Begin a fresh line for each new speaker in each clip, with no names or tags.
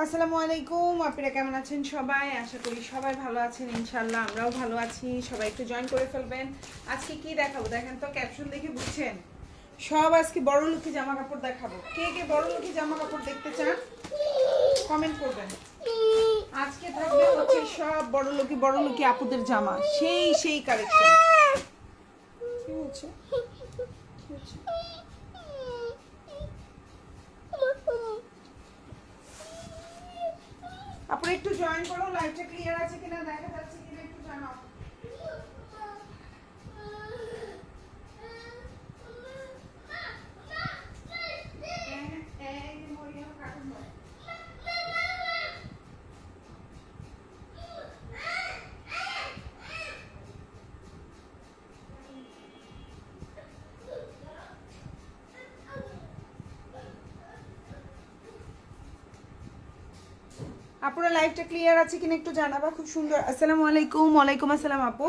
আসসালামু আলাইকুম, আপনারা কেমন আছেন সবাই? আশা করি সবাই ভালো আছেন, ইনশাল্লাহ আমরাও ভালো আছি। সবাই একটু জয়েন করে ফেলবেন। আজকে কি দেখাবো দেখেন তো, ক্যাপশন দেখে বুঝছেন সব আজকে বড় লুকি জামা কাপড় দেখাবো। কে কে বড় লুকি জামা কাপড় দেখতে চান কমেন্ট করবেন। আজকে থাকবে হচ্ছে সব বড় লুকি আপুদের জামা, সেই সেই কালেকশন। কি হচ্ছে? কি হচ্ছে? আপনারা একটু জয়েন করো, লাইভটা ক্লিয়ার আছে কিনা দেখা যাচ্ছে কিনা একটু জানাও। আপুরা লাইভটা ক্লিয়ার আছে কিনা একটু জানাবা, খুব সুন্দর। আসসালামু আলাইকুম। ওয়ালাইকুম আসসালাম আপু।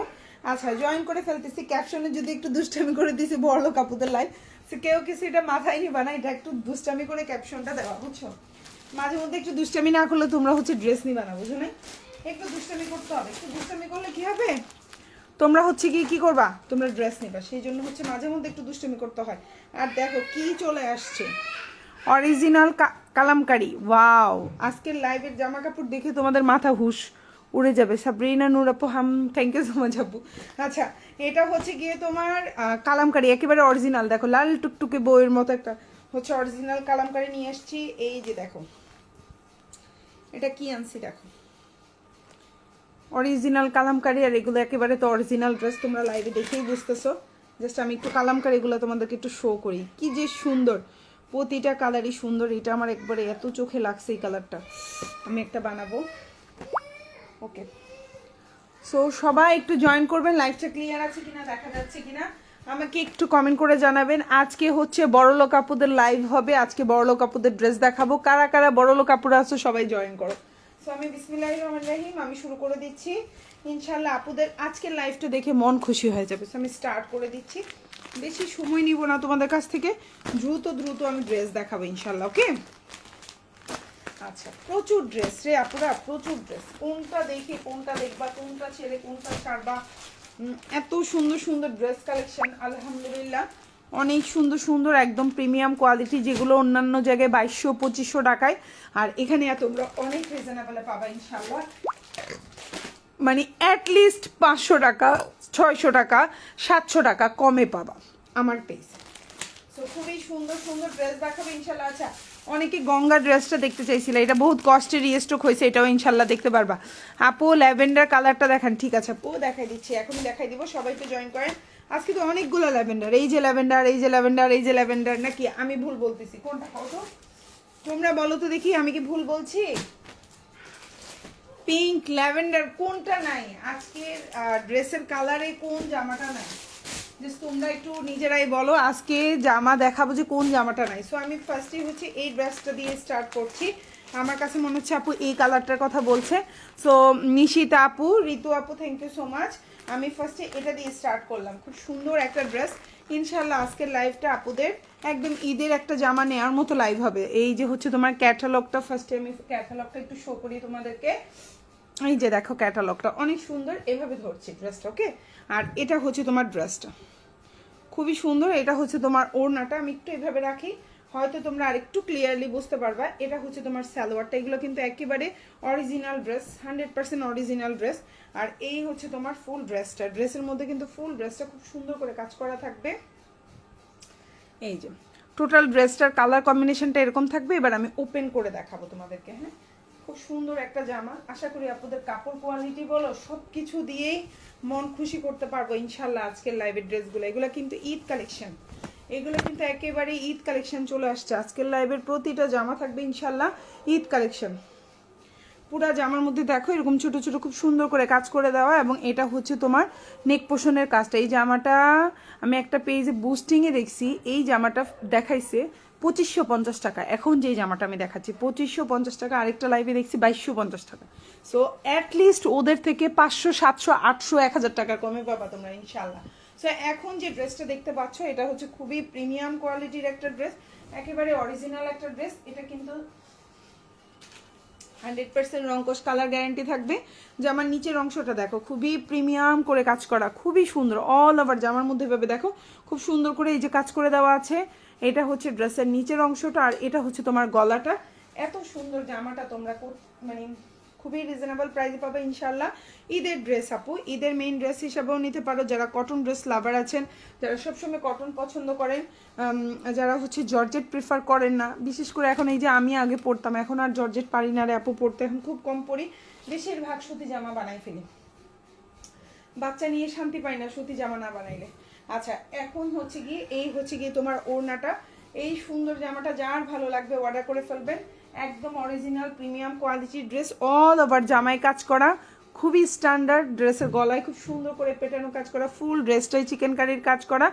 আচ্ছা, জয়েন করে ফেলতেছি। ক্যাপশনে যদি একটু দুষ্টামি করে দিছি বড় লোক আপুদের লাইভ, সে কেউ কিছু এটা মাথায় নিবা না, এটা একটু দুষ্টামি করে ক্যাপশনটা দেওয়া, বুঝছো? মাঝে মধ্যে একটু দুষ্টামি না করলে তোমরা হচ্ছে ড্রেস নিবা না, বুঝো না? একটু দুষ্টামি করতে হবে। একটু দুষ্টামি করলে কি হবে, তোমরা হচ্ছে কি করবা, তোমরা ড্রেস নিবা। সেই জন্য হচ্ছে মাঝে মধ্যে একটু দুষ্টামি করতে হয়। আর দেখো কি চলে আসছে, অরিজিনাল কালামকারি। ওয়াও, আজকের লাইভের জামা কাপড় দেখে তোমাদের মাথা হুশ উড়ে যাবে। সাবরিনা নূর আপু, থ্যাংক ইউ সো মাচ আপু। আচ্ছা, এটা হচ্ছে গিয়ে তোমার কালামকারি, একেবারে অরিজিনাল। দেখো লাল টুকটুকে বইয়ের মতো একটা হচ্ছে অরিজিনাল কালামকারি নিয়ে এসেছি। এই যে দেখো, এটা কি আনছি দেখো, অরিজিনাল কালামকারি। আর এগুলো একেবারে তো অরিজিনাল ড্রেস, তোমরা লাইভে দেখেই বুঝতেছো। জাস্ট আমি একটু কালামকারি এগুলো তোমাদেরকে একটু শো করি, কি যে সুন্দর, প্রতিটা কালারই সুন্দর। এটা আমার একবারে এত চোখে লাগছে এই কালারটা, আমি একটা বানাবো। ওকে, সো সবাই একটু জয়েন করবেন। লাইভটা ক্লিয়ার আছে কিনা দেখা যাচ্ছে কিনা আমাকে একটু কমেন্ট করে জানাবেন। আজকে হচ্ছে বড়লোক আপুদের লাইভ হবে, আজকে বড়লোক আপুদের ড্রেস দেখাবো। কারা কারা বড়লোক আপুরা আছো সবাই জয়েন করো। সো আমি বিসমিল্লাহির রহমানির রহিম আমি শুরু করে দিচ্ছি। ইনশাল্লাহ আপুদের আজকের লাইভটা দেখে মন খুশি হয়ে যাবে। সো আমি স্টার্ট করে দিচ্ছি, বেশি সময় নিব না তোমাদের কাছ থেকে, দ্রুত দ্রুত আমি ড্রেস দেখাবো ইনশাল্লাহ। ওকে, আচ্ছা, প্রচুর ড্রেস রে আপুরা, প্রচুর ড্রেস। কোনটা দেখি কোনটা দেখবা, কোনটা ছেড়ে কোনটা ছাড়বা, এত সুন্দর সুন্দর ড্রেস কালেকশন। আলহামদুলিল্লাহ, অনেক সুন্দর সুন্দর একদম প্রিমিয়াম কোয়ালিটি, যেগুলো অন্যান্য জায়গায় 2200-2500 টাকায়, আর এখানে তোমরা অনেক রিজনেবলে পাবা ইনশাল্লাহ। মানে অ্যাটলিস্ট 500 টাকা, 600 টাকা, 700 টাকা কমে পাবা আমার পেজ। সো খুবই সুন্দর সুন্দর ড্রেস দেখাবে ইনশাল্লাহ। আচ্ছা, অনেকে গঙ্গা ড্রেসটা দেখতে চাইছিল, এটা বহুত কষ্টে রিস্টক হয়েছে, এটাও ইনশাল্লাহ দেখতে পারবা। আপু ল্যাভেন্ডার কালারটা দেখান। ঠিক আছে আপু, দেখাই দিচ্ছি, এখনই দেখাই দিব। সবাই তো জয়েন করেন। আজকে তো অনেকগুলো ল্যাভেন্ডার, এই যে ল্যাভেন্ডার, এই যে ল্যাভেন্ডার, এই যে ল্যাভেন্ডার, নাকি আমি ভুল বলতেছি? কোনটা কত তোমরা বলো তো দেখি, আমি কি ভুল বলছি? পিঙ্ক, ল্যাভেন্ডার, কোনটা নাই আজকের ড্রেসের কালারে? কোন জামাটা নাই জাস্ট তোমরা একটু নিজেরাই বলো। আজকে জামা দেখাবো যে কোন জামাটা নাই। সো আমি ফার্স্টেই হচ্ছে এই ড্রেসটা দিয়ে স্টার্ট করছি। আমার কাছে মনে হচ্ছে আপু এই কালারটার কথা বলছে। সো নিশিতা আপু, ঋতু আপু, থ্যাংক ইউ সো মাচ। আমি ফার্স্টে এটা দিয়ে স্টার্ট করলাম। খুব সুন্দর একটা ড্রেস ইনশাল্লাহ। আজকের লাইভটা আপুদের একদম ঈদের একটা জামা নেওয়ার মতো লাইভ হবে। এই যে হচ্ছে তোমার ক্যাটালগটা, ফার্স্টে আমি ক্যাটালগটা একটু শো করি তোমাদেরকে। এই যে দেখো ক্যাটালগটা অনেক সুন্দর, এভাবে ধরছি ড্রেসটা। ওকে, আর এটা হচ্ছে তোমার ড্রেসটা খুবই সুন্দর। এটা হচ্ছে তোমার ওড়নাটা, আমি একটু এভাবে রাখি, হয়তো তোমরা আরেকটু ক্লিয়ারলি বুঝতে পারবা। এটা হচ্ছে তোমার সালোয়ারটা। এগুলো কিন্তু একেবারে অরিজিনাল ড্রেস, 100% অরিজিনাল ড্রেস। আর এই হচ্ছে তোমার ফুল ড্রেসটা। ড্রেসের মধ্যে কিন্তু ফুল ড্রেসটা খুব সুন্দর করে কাজ করা থাকবে। এই যে টোটাল ড্রেসটার কালার কম্বিনেশনটা এরকম থাকবে। এবার আমি ওপেন করে দেখাবো তোমাদেরকে। হ্যাঁ, খুব সুন্দর একটা জামা। আশা করি আপনাদের কাপড় কোয়ালিটি বলো সব কিছু দিয়েই মন খুশি করতে পারবো ইনশাল্লাহ। আজকের লাইভের ড্রেসগুলো, এগুলো কিন্তু ঈদ কালেকশন, এগুলো কিন্তু একেবারে ঈদ কালেকশন চলে আসছে। আজকের লাইভের প্রতিটা জামা থাকবে ইনশাল্লাহ ঈদ কালেকশন। পুরা জামার মধ্যে দেখো এরকম ছোট ছোট খুব সুন্দর করে কাজ করে দেওয়া। এবং এটা হচ্ছে তোমার নেক পোষণের কাজটা। এই জামাটা আমি একটা পেজে বুস্টিংয়ে দেখছি, এই জামাটা দেখাইছে 2550 টাকা। এখন যে জামাটা আমি দেখাচ্ছি 2550 টাকা, আরেকটা লাইভে দেখছি 2250 টাকা। সো অ্যাটলিস্ট ওদের থেকে 500, 700, 800, 1000 টাকা কমে পাবা তোমরা ইনশাল্লাহ। সো এখন যে ড্রেসটা দেখতে পাচ্ছ এটা হচ্ছে খুবই প্রিমিয়াম কোয়ালিটির একটা ড্রেস, একেবারে অরিজিনাল একটা ড্রেস। এটা কিন্তু 100% রংকশ কালার গ্যারান্টি থাকবে। জামার নিচের অংশটা দেখো খুবই প্রিমিয়াম করে কাজ করা, খুবই সুন্দর। অল ওভার জামার মধ্যে ভেবে দেখো খুব সুন্দর করে এই যে কাজ করে দেওয়া আছে। এটা হচ্ছে ড্রেসের নিচের অংশটা, আর এটা হচ্ছে তোমার গলাটা। এত সুন্দর জামাটা তোমরা মানে খুবই রিজনেবল প্রাইসে পাবে ইনশাল্লাহ। ঈদের ড্রেস আপু, ঈদের মেইন ড্রেস হিসাবেও নিতে পারো যারা কটন ড্রেস লাভার আছেন, যারা সবসময় কটন পছন্দ করেন, যারা হচ্ছে জর্জেট প্রিফার করেন না। বিশেষ করে এখন এই যে আমি আগে পরতাম, এখন আর জর্জেট পারি না রে আপু পরতে, এখন খুব কম পরি, বেশিরভাগ সুতি জামা বানাই ফেলি, বাচ্চা নিয়ে শান্তি পাই না সুতি জামা না বানাইলে। আচ্ছা এখন হচ্ছে গিয়ে এই হচ্ছে গিয়ে তোমার ওড়নাটা, এই সুন্দর জামাটা যার ভালো লাগবে অর্ডার করে ফেলবেন। একদম অরিজিনাল প্রিমিয়াম কোয়ালিটির ড্রেস, অল ওভার জামায় কাজ করা, খুবই স্ট্যান্ডার্ড। ড্রেসের গলায় খুব সুন্দর করে পেটানো কাজ করা, ফুল ড্রেসটাই চিকেন কারির কাজ করা,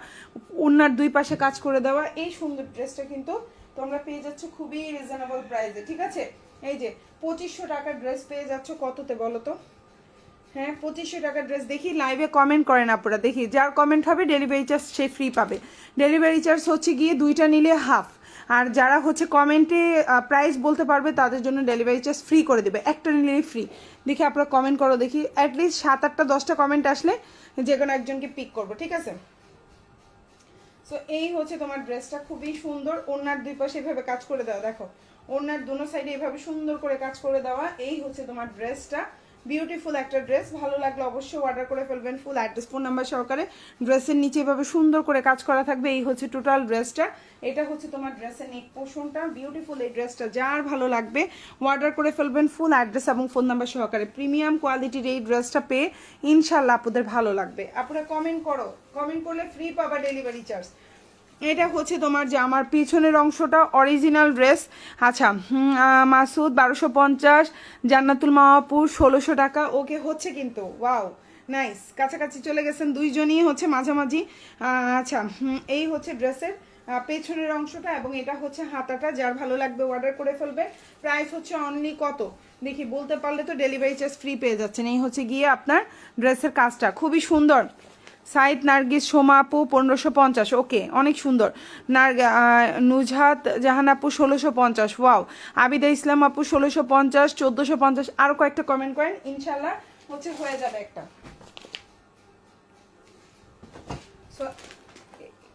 ওড়নার দুই পাশে কাজ করে দেওয়া। এই সুন্দর ড্রেসটা কিন্তু তোমরা পেয়ে যাচ্ছ খুবই রিজনেবল প্রাইসে, ঠিক আছে? এই যে 2500 টাকার ড্রেস পেয়ে যাচ্ছ কততে বলো তো? হ্যাঁ 2500 টাকার ড্রেস। দেখি লাইভে কমেন্ট করেন আপনারা, দেখি যার কমেন্ট হবে ডেলিভারি চার্জ সে ফ্রি পাবে। ডেলিভারি চার্জ হচ্ছে গিয়ে দুইটা নিলে হাফ, আর যারা হচ্ছে কমেন্টে প্রাইস বলতে পারবে তাদের জন্য ডেলিভারি চার্জ ফ্রি করে দেবে, একটা নিলেই ফ্রি। দেখি আপনারা কমেন্ট করো, দেখি অ্যাটলিস্ট 7, 8, 10টা কমেন্ট আসলে যে কোনো একজনকে পিক করবো, ঠিক আছে? সো এই হচ্ছে তোমার ড্রেসটা, খুবই সুন্দর। ওড়নার দুই পাশে এভাবে কাজ করে দেওয়া, দেখো ওড়নার দোনো সাইডে এভাবে সুন্দর করে কাজ করে দেওয়া। এই হচ্ছে তোমার ড্রেসটা, বিউটিফুল একটা ড্রেস। ভালো লাগলে অবশ্যই অর্ডার করে ফেলবেন। ফুল অ্যাড্রেস ফোন নাম্বার সহকারে ড্রেসের নিচে এভাবে সুন্দর করে কাজ করা থাকবে। এই হচ্ছে টোটাল ড্রেসটা। এটা হচ্ছে তোমার ড্রেসের নেক পোর্শনটা, বিউটিফুল এই ড্রেসটা যার ভালো লাগবে অর্ডার করে ফেলবেন ফুল অ্যাড্রেস এবং ফোন নাম্বার সহকারে। প্রিমিয়াম কোয়ালিটির এই ড্রেসটা পেয়ে ইনশাল্লাহ আপনাদের ভালো লাগবে। আপনারা কমেন্ট করো, কমেন্ট করলে ফ্রি পাবা ডেলিভারি চার্জ। এটা হচ্ছে তোমার যে আমার পিছনের অংশটা অরিজিনাল ড্রেস। আচ্ছা মাসুদ 1250, জান্নাতুল মাহপুর 1600 টাকা। ওকে হচ্ছে কিন্তু, ওয়াও নাইস, কাছাকাছি চলে গেছেন দুইজনই, হচ্ছে মাঝামাঝি। আচ্ছা এই হচ্ছে ড্রেসের পেছনের অংশটা এবং এটা হচ্ছে হাতাটা, যার ভালো লাগবে অর্ডার করে ফেলবে। প্রাইস হচ্ছে অনলি কত দেখি, বলতে পারলে তো ডেলিভারি চার্জ ফ্রি পেয়ে যাচ্ছেন। এই হচ্ছে গিয়ে আপনার ড্রেসের কাজটা খুবই সুন্দর। সাইদ নার্গিস সোমা আপু 1550, ওকে অনেক সুন্দর। নুজহাত জাহান আপু 1650, ওয়াও। আবিদা ইসলাম আপু 1650, 1450। আরও কয়েকটা কমেন্ট করেন, ইনশাল্লাহ হচ্ছে হয়ে যাবে একটা।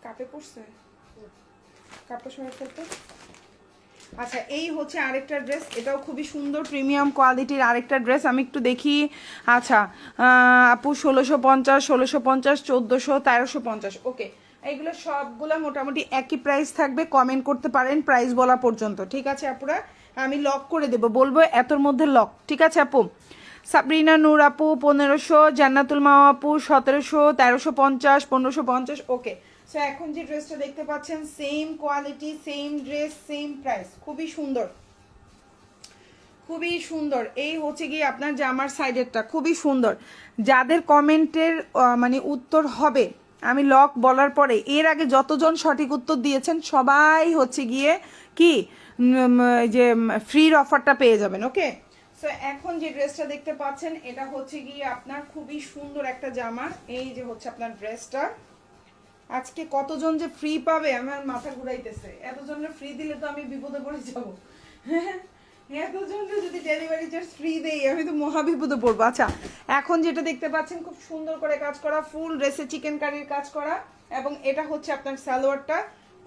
কাপে পড়ছে, কাপটা সরে ফেলতে। আচ্ছা এই হচ্ছে আরেকটা ড্রেস, এটাও খুবই সুন্দর প্রিমিয়াম কোয়ালিটির আরেকটা ড্রেস। আমি একটু দেখি। আচ্ছা আপু 1650, 1650, 1400, 1350, ওকে। এইগুলো সবগুলো মোটামুটি একই প্রাইস থাকবে। কমেন্ট করতে পারেন প্রাইস বলা পর্যন্ত, ঠিক আছে আপুরা? আমি লক করে দেবো, বলবো এতর মধ্যে লক, ঠিক আছে আপু? সাবরিনা নূর আপু 1500, জান্নাতুল মা আপু 1700, 1350, 1550, ওকে। সো এখন যে ড্রেসটা দেখতে পাচ্ছেন same quality, same dress, same price, খুবই সুন্দর, খুবই সুন্দর। এই হচ্ছে গিয়ে আপনার জামার সাইডেরটা খুবই সুন্দর। যাদের কমেন্টের মানে উত্তর হবে আমি লক বলার পরে, এর আগে যতজন সঠিক উত্তর দিয়েছেন সবাই হচ্ছে গিয়ে কি যে ফ্রির অফারটা পেয়ে যাবেন, ওকে? সো এখন যে ড্রেসটা দেখতে পাচ্ছেন এটা হচ্ছে গিয়ে আপনার খুবই সুন্দর একটা জামা। এই যে হচ্ছে আপনার ড্রেসটা। আজকে কতজন যে ফ্রি পাবে আমার মাথা ঘুরাইতেছে। এতজনের ফ্রি দিলে তো আমি বিপদে পড়ে যাব। এতজনকে যদি ডেলিভারি চার্জ ফ্রি দেই আমি তো মহা বিপদে পড়বো। আচ্ছা এখন যেটা দেখতে পাচ্ছেন খুব সুন্দর করে কাজ করা, ফুল ড্রেসে চিকেন কারির কাজ করা, এবং এটা হচ্ছে আপনার সালোয়ারটা,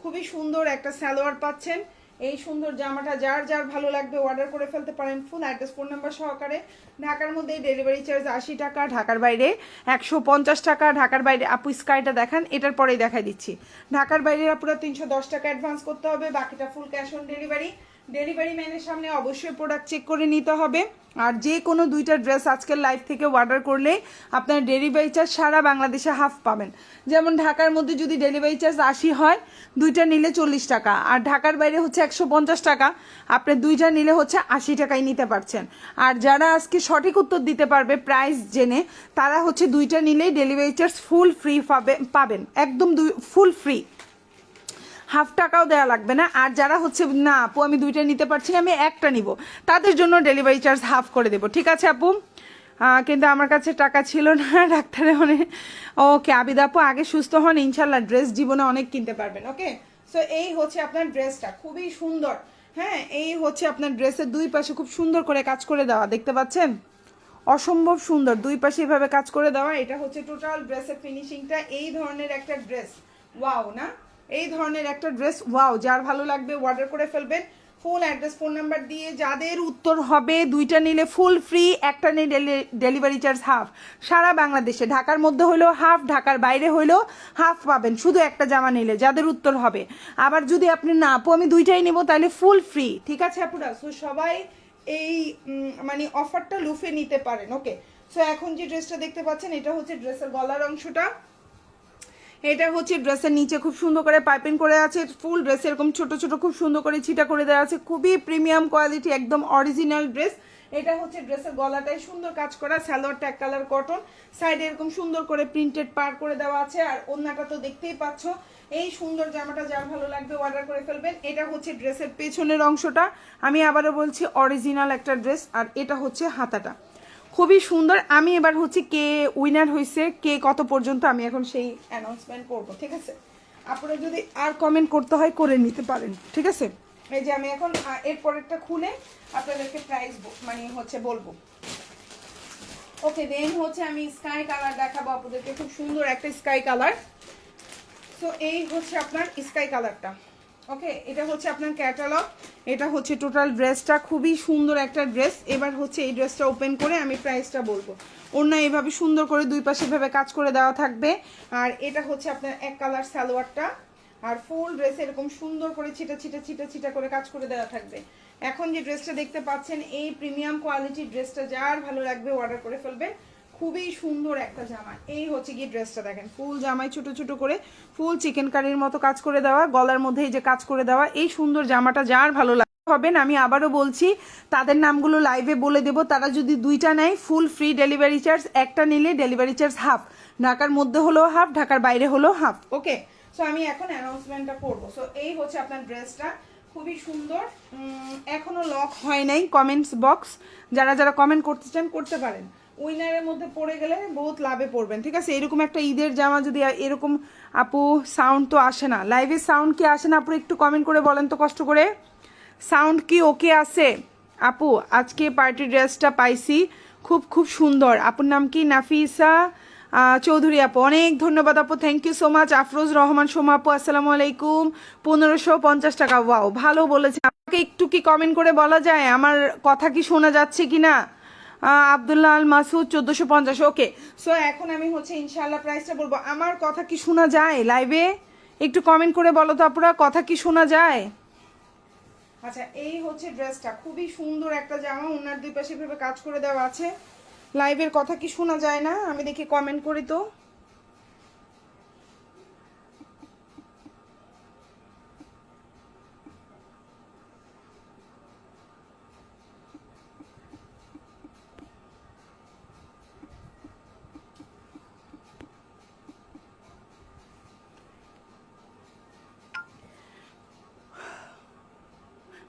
খুবই সুন্দর একটা সালোয়ার পাচ্ছেন। এই সুন্দর জামাটা যার যার ভালো লাগবে অর্ডার করে ফেলতে পারেন ফুল অ্যাড্রেস ফোন নাম্বার সহকারে। ঢাকার মধ্যে ডেলিভারি চার্জ 80 টাকা, ঢাকার বাইরে 150 টাকা। ঢাকার বাইরে আপু স্কাইটা দেখান, এটার পরেই দেখাই দিচ্ছি। ঢাকার বাইরে আপুরা 310 টাকা অ্যাডভান্স করতে হবে, বাকিটা full cash on delivery. Delivery ম্যানের সামনে অবশ্যই প্রোডাক্ট চেক করে নিতে হবে। আর যে কোনো দুইটা ড্রেস আজকের লাইভ থেকে অর্ডার করলে আপনার ডেলিভারি চার্জ সারা বাংলাদেশে হাফ পাবেন। যেমন ঢাকার মধ্যে যদি ডেলিভারি চার্জ 80 হয়, দুইটা নিলে 40 টাকা, আর ঢাকার বাইরে হচ্ছে 150 টাকা। আপনি দুইটা নিলে হচ্ছে 80 টাকায় নিতে পারছেন। আর যারা আজকে সঠিক উত্তর দিতে পারবে প্রাইস জেনে, তারা হচ্ছে দুইটা নিলেই ডেলিভারি চার্জ ফুল ফ্রি পাবেন, একদম ফুল ফ্রি, হাফ টাকাও দেওয়া লাগবে না। আর যারা হচ্ছে না আপু আমি দুইটা নিতে পারছি না, আমি একটা নিব, তাদের জন্য ডেলিভারি চার্জ হাফ করে দেবো, ঠিক আছে আপু? কিন্তু আমার কাছে টাকা ছিল না ডাক্তারে মানে। ওকে আবিদা আপু আগে সুস্থ হন, ইনশাল্লাহ ড্রেস জীবনে অনেক কিনতে পারবেন, ওকে? সো এই হচ্ছে আপনার ড্রেসটা, খুবই সুন্দর। হ্যাঁ, এই হচ্ছে আপনার ড্রেসের দুই পাশে খুব সুন্দর করে কাজ করে দেওয়া, দেখতে পাচ্ছেন অসম্ভব সুন্দর দুই পাশে এভাবে কাজ করে দেওয়া। এটা হচ্ছে টোটাল ড্রেসের ফিনিশিংটা। এই ধরনের একটা ড্রেস ওয়াও না, এই ধরনের একটা ড্রেস ওয়াও, যার ভালো লাগবে অর্ডার করে ফেলবেন। ফুল অ্যাড্রেস ফোন নাম্বার দিয়ে যাদের উত্তর হবে দুইটা নিলে ফুল ফ্রি, একটা নিলে ডেলিভারি চার্জ হাফ। সারা বাংলাদেশে, ঢাকার মধ্যে হইলেও হাফ, ঢাকার বাইরে হইলেও হাফ পাবেন শুধু একটা জামা নিলে, যাদের উত্তর হবে। আবার যদি আপনি না আপু আমি দুইটাই নেবো তাহলে ফুল ফ্রি, ঠিক আছে আপুরা? সো সবাই এই মানে অফারটা লুফে নিতে পারেন। ওকে, সো এখন যে ড্রেসটা দেখতে পাচ্ছেন এটা হচ্ছে ড্রেসের গলার অংশটা। এটা হচ্ছে ড্রেসের নিচে খুব সুন্দর করে পাইপিং করে আছে, ফুল ড্রেস এরকম ছোট ছোট খুব সুন্দর করে ছিটা করে দেওয়া আছে, খুবই প্রিমিয়াম কোয়ালিটি, একদম অরিজিনাল ড্রেস। এটা হচ্ছে ড্রেসের গলাটাই সুন্দর কাজ করা, সালোয়ারটা এক কালার কটন, সাইডে এরকম সুন্দর করে প্রিন্টেড পার করে দেওয়া আছে, আর ওড়নাটা তো দেখতেই পাচ্ছ। এই সুন্দর জামাটা যার ভালো লাগবে অর্ডার করে ফেলবেন। এটা হচ্ছে ড্রেসের পেছনের অংশটা, আমি আবারও বলছি অরিজিনাল একটা ড্রেস, আর এটা হচ্ছে হাতাটা খুবই সুন্দর। আমি এবার হচ্ছে কে উইনার হয়েছে, কে কত পর্যন্ত, আমি এখন সেই অ্যানাউন্সমেন্ট করব, ঠিক আছে? আপনারা যদি আর কমেন্ট করতে হয় করে নিতে পারেন, ঠিক আছে? এই যে আমি এখন এর পরেরটা খুলে আপনাদেরকে প্রাইস মানে হচ্ছে বলবো। ওকে, দেন হচ্ছে আমি স্কাই কালার দেখাবো আপনাদেরকে, খুব সুন্দর একটা স্কাই কালার। সো এই হচ্ছে আপনার স্কাই কালারটা। ওকে, এটা হচ্ছে আপনার ক্যাটালগ, এটা হচ্ছে টোটাল ড্রেসটা, খুবই সুন্দর একটা ড্রেস। এবার হচ্ছে এই ড্রেসটা ওপেন করে আমি প্রাইসটা বলবো। ওড়না এভাবে সুন্দর করে দুই পাশে এভাবে কাজ করে দেওয়া থাকবে, আর এটা হচ্ছে আপনার এক কালার সালোয়ারটা, আর ফুল ড্রেস এরকম সুন্দর করে ছিটা ছিটা ছিটা ছিটা করে কাজ করে দেওয়া থাকবে। এখন যে ড্রেসটা দেখতে পাচ্ছেন এই প্রিমিয়াম কোয়ালিটির ড্রেসটা যার ভালো লাগবে অর্ডার করে ফেলবে। খুবই সুন্দর একটা জামা। এই হচ্ছে কি ড্রেসটা দেখেন, ফুল জামায় ছোট ছোট করে ফুল চিকেন কারির মতো কাজ করে দেওয়া, গলার মধ্যে এই যে কাজ করে দেওয়া। এই সুন্দর জামাটা যার ভালো হবেন, আমি আবারও বলছি তাদের নামগুলো লাইভে বলে দেব। তারা যদি দুইটা নেয় ফুল ফ্রি ডেলিভারি চার্জ, একটা নিলে ডেলিভারি চার্জ হাফ, ঢাকার মধ্যে হলেও হাফ, ঢাকার বাইরে হলেও হাফ। ওকে, সো আমি এখন অ্যানাউন্সমেন্টটা করবো। সো এই হচ্ছে আপনার ড্রেসটা, খুবই সুন্দর। এখনো লক হয় নাই কমেন্টস বক্স, যারা যারা কমেন্ট করতে চান করতে পারেন। উইনারের মধ্যে পড়ে গেলে বহুত লাভে পড়বেন, ঠিক আছে? এরকম একটা ঈদের জামা যদি এরকম, আপু সাউন্ড তো আসে না লাইভে, সাউন্ড কি আসে না আপু? একটু কমেন্ট করে বলেন তো কষ্ট করে, সাউন্ড কি ওকে আছে? আপু আজকে পার্টি ড্রেসটা পাইছি, খুব খুব সুন্দর। আপুর নাম কি? নাফিসা চৌধুরী আপু, অনেক ধন্যবাদ আপু, thank you so much. Afroz Rahman Soma আপু, আসসালামু আলাইকুম, 1550 টাকা, ওয়াও ভালো বলেছে। আমাকে একটু কি কমেন্ট করে বলা যায় আমার কথা কি শোনা যাচ্ছে কিনা? আব্দুল্লাহ আল মাসুদ 1450। ওকে, সো এখন আমি হচ্ছে ইনশাআল্লাহ প্রাইসটা বলবো। আমার কথা কি শোনা যায় লাইভে? একটু কমেন্ট করে বলো তো আপুরা, কথা কি শোনা যায়? আচ্ছা, এই হচ্ছে ড্রেসটা, খুবই সুন্দর একটা জামা, ওনার দুই পাশে ভেবে কাজ করে দেওয়া আছে। লাইভের কথা কি শোনা যায় না? আমি দেখি কমেন্ট করি তো।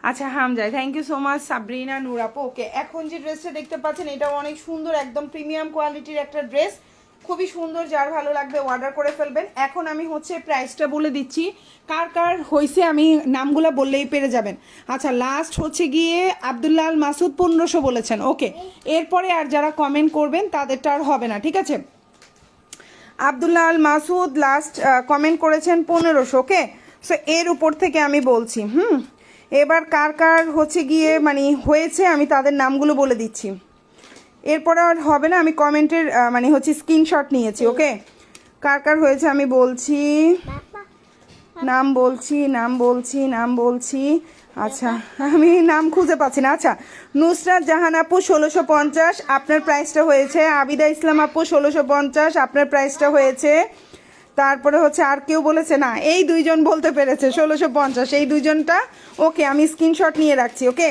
আচ্ছা Hamza, thank you so much. Sabrina Noor আপু, ওকে, এখন যে ড্রেসটা দেখতে পাচ্ছেন এটাও অনেক সুন্দর, একদম প্রিমিয়াম কোয়ালিটির একটা ড্রেস, খুবই সুন্দর, যার ভালো লাগবে অর্ডার করে ফেলবেন। এখন আমি হচ্ছে প্রাইসটা বলে দিচ্ছি, কার কার হয়েছে আমি নামগুলো বললেই পেরে যাবেন। আচ্ছা, লাস্ট হচ্ছে গিয়ে আব্দুল্লাহ আল মাসুদ 1500 বলেছেন। ওকে, এরপরে আর যারা কমেন্ট করবেন তাদেরটা আর হবে না, ঠিক আছে? আব্দুল্লাহ আল মাসুদ লাস্ট কমেন্ট করেছেন 1500। ওকে, সো এর উপর থেকে আমি বলছি, এবার কার কার হচ্ছে গিয়ে মানে হয়েছে আমি তাদের নামগুলো বলে দিচ্ছি। এরপরে আর হবে না, আমি কমেন্টের মানে হচ্ছে স্ক্রিনশট নিয়েছি। ওকে, কার কার হয়েছে আমি বলছি, নাম বলছি নাম বলছি নাম বলছি। আচ্ছা, আমি নাম খুঁজে পাচ্ছি না। আচ্ছা, নুসরাত জাহান আপু 1650, আপনার প্রাইসটা হয়েছে। আবিদা ইসলাম আপু 1650, আপনার প্রাইসটা হয়েছে। তারপরে হচ্ছে আর কেউ বলেছে না, এই দুইজন বলতে পেরেছে 1650, এই দুইজনটা। ওকে, আমি স্ক্রিনশট নিয়ে রাখছি। ওকে,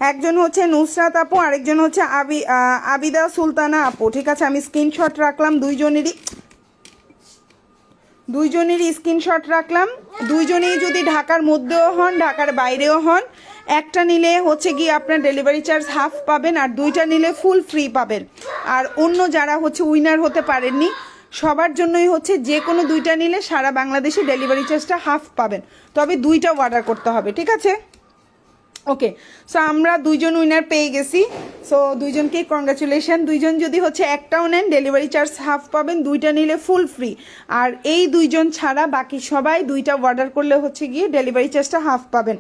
একজন হচ্ছে নুসরাত আপু, আরেকজন হচ্ছে আবিদা সুলতানা আপু, ঠিক আছে? আমি স্ক্রিনশট রাখলাম দুইজনেরই স্ক্রিনশট রাখলাম। দুইজনেই যদি ঢাকার মধ্যেও হন ঢাকার বাইরেও হন, একটা নিলে হচ্ছে গিয়ে আপনার ডেলিভারি চার্জ হাফ পাবেন, আর দুইটা নিলে ফুল ফ্রি পাবেন। আর অন্য যারা হচ্ছে উইনার হতে পারেননি সবার জন্যই হচ্ছে যে কোনো দুইটা নিলে সারা বাংলাদেশে ডেলিভারি চার্জটা হাফ পাবেন, তবে দুইটা অর্ডার করতে হবে, ঠিক আছে? ওকে, সো আমরা দুইজন উইনার পেয়ে গেছি। সো দুইজনকে কংগ্রাচুলেশন। দুইজন যদি হচ্ছে একটাও নেন ডেলিভারি চার্জ হাফ পাবেন, দুইটা নিলে ফুল ফ্রি। আর এই দুইজন ছাড়া বাকি সবাই দুইটা অর্ডার করলে হচ্ছে গিয়ে ডেলিভারি চার্জটা হাফ পাবেন।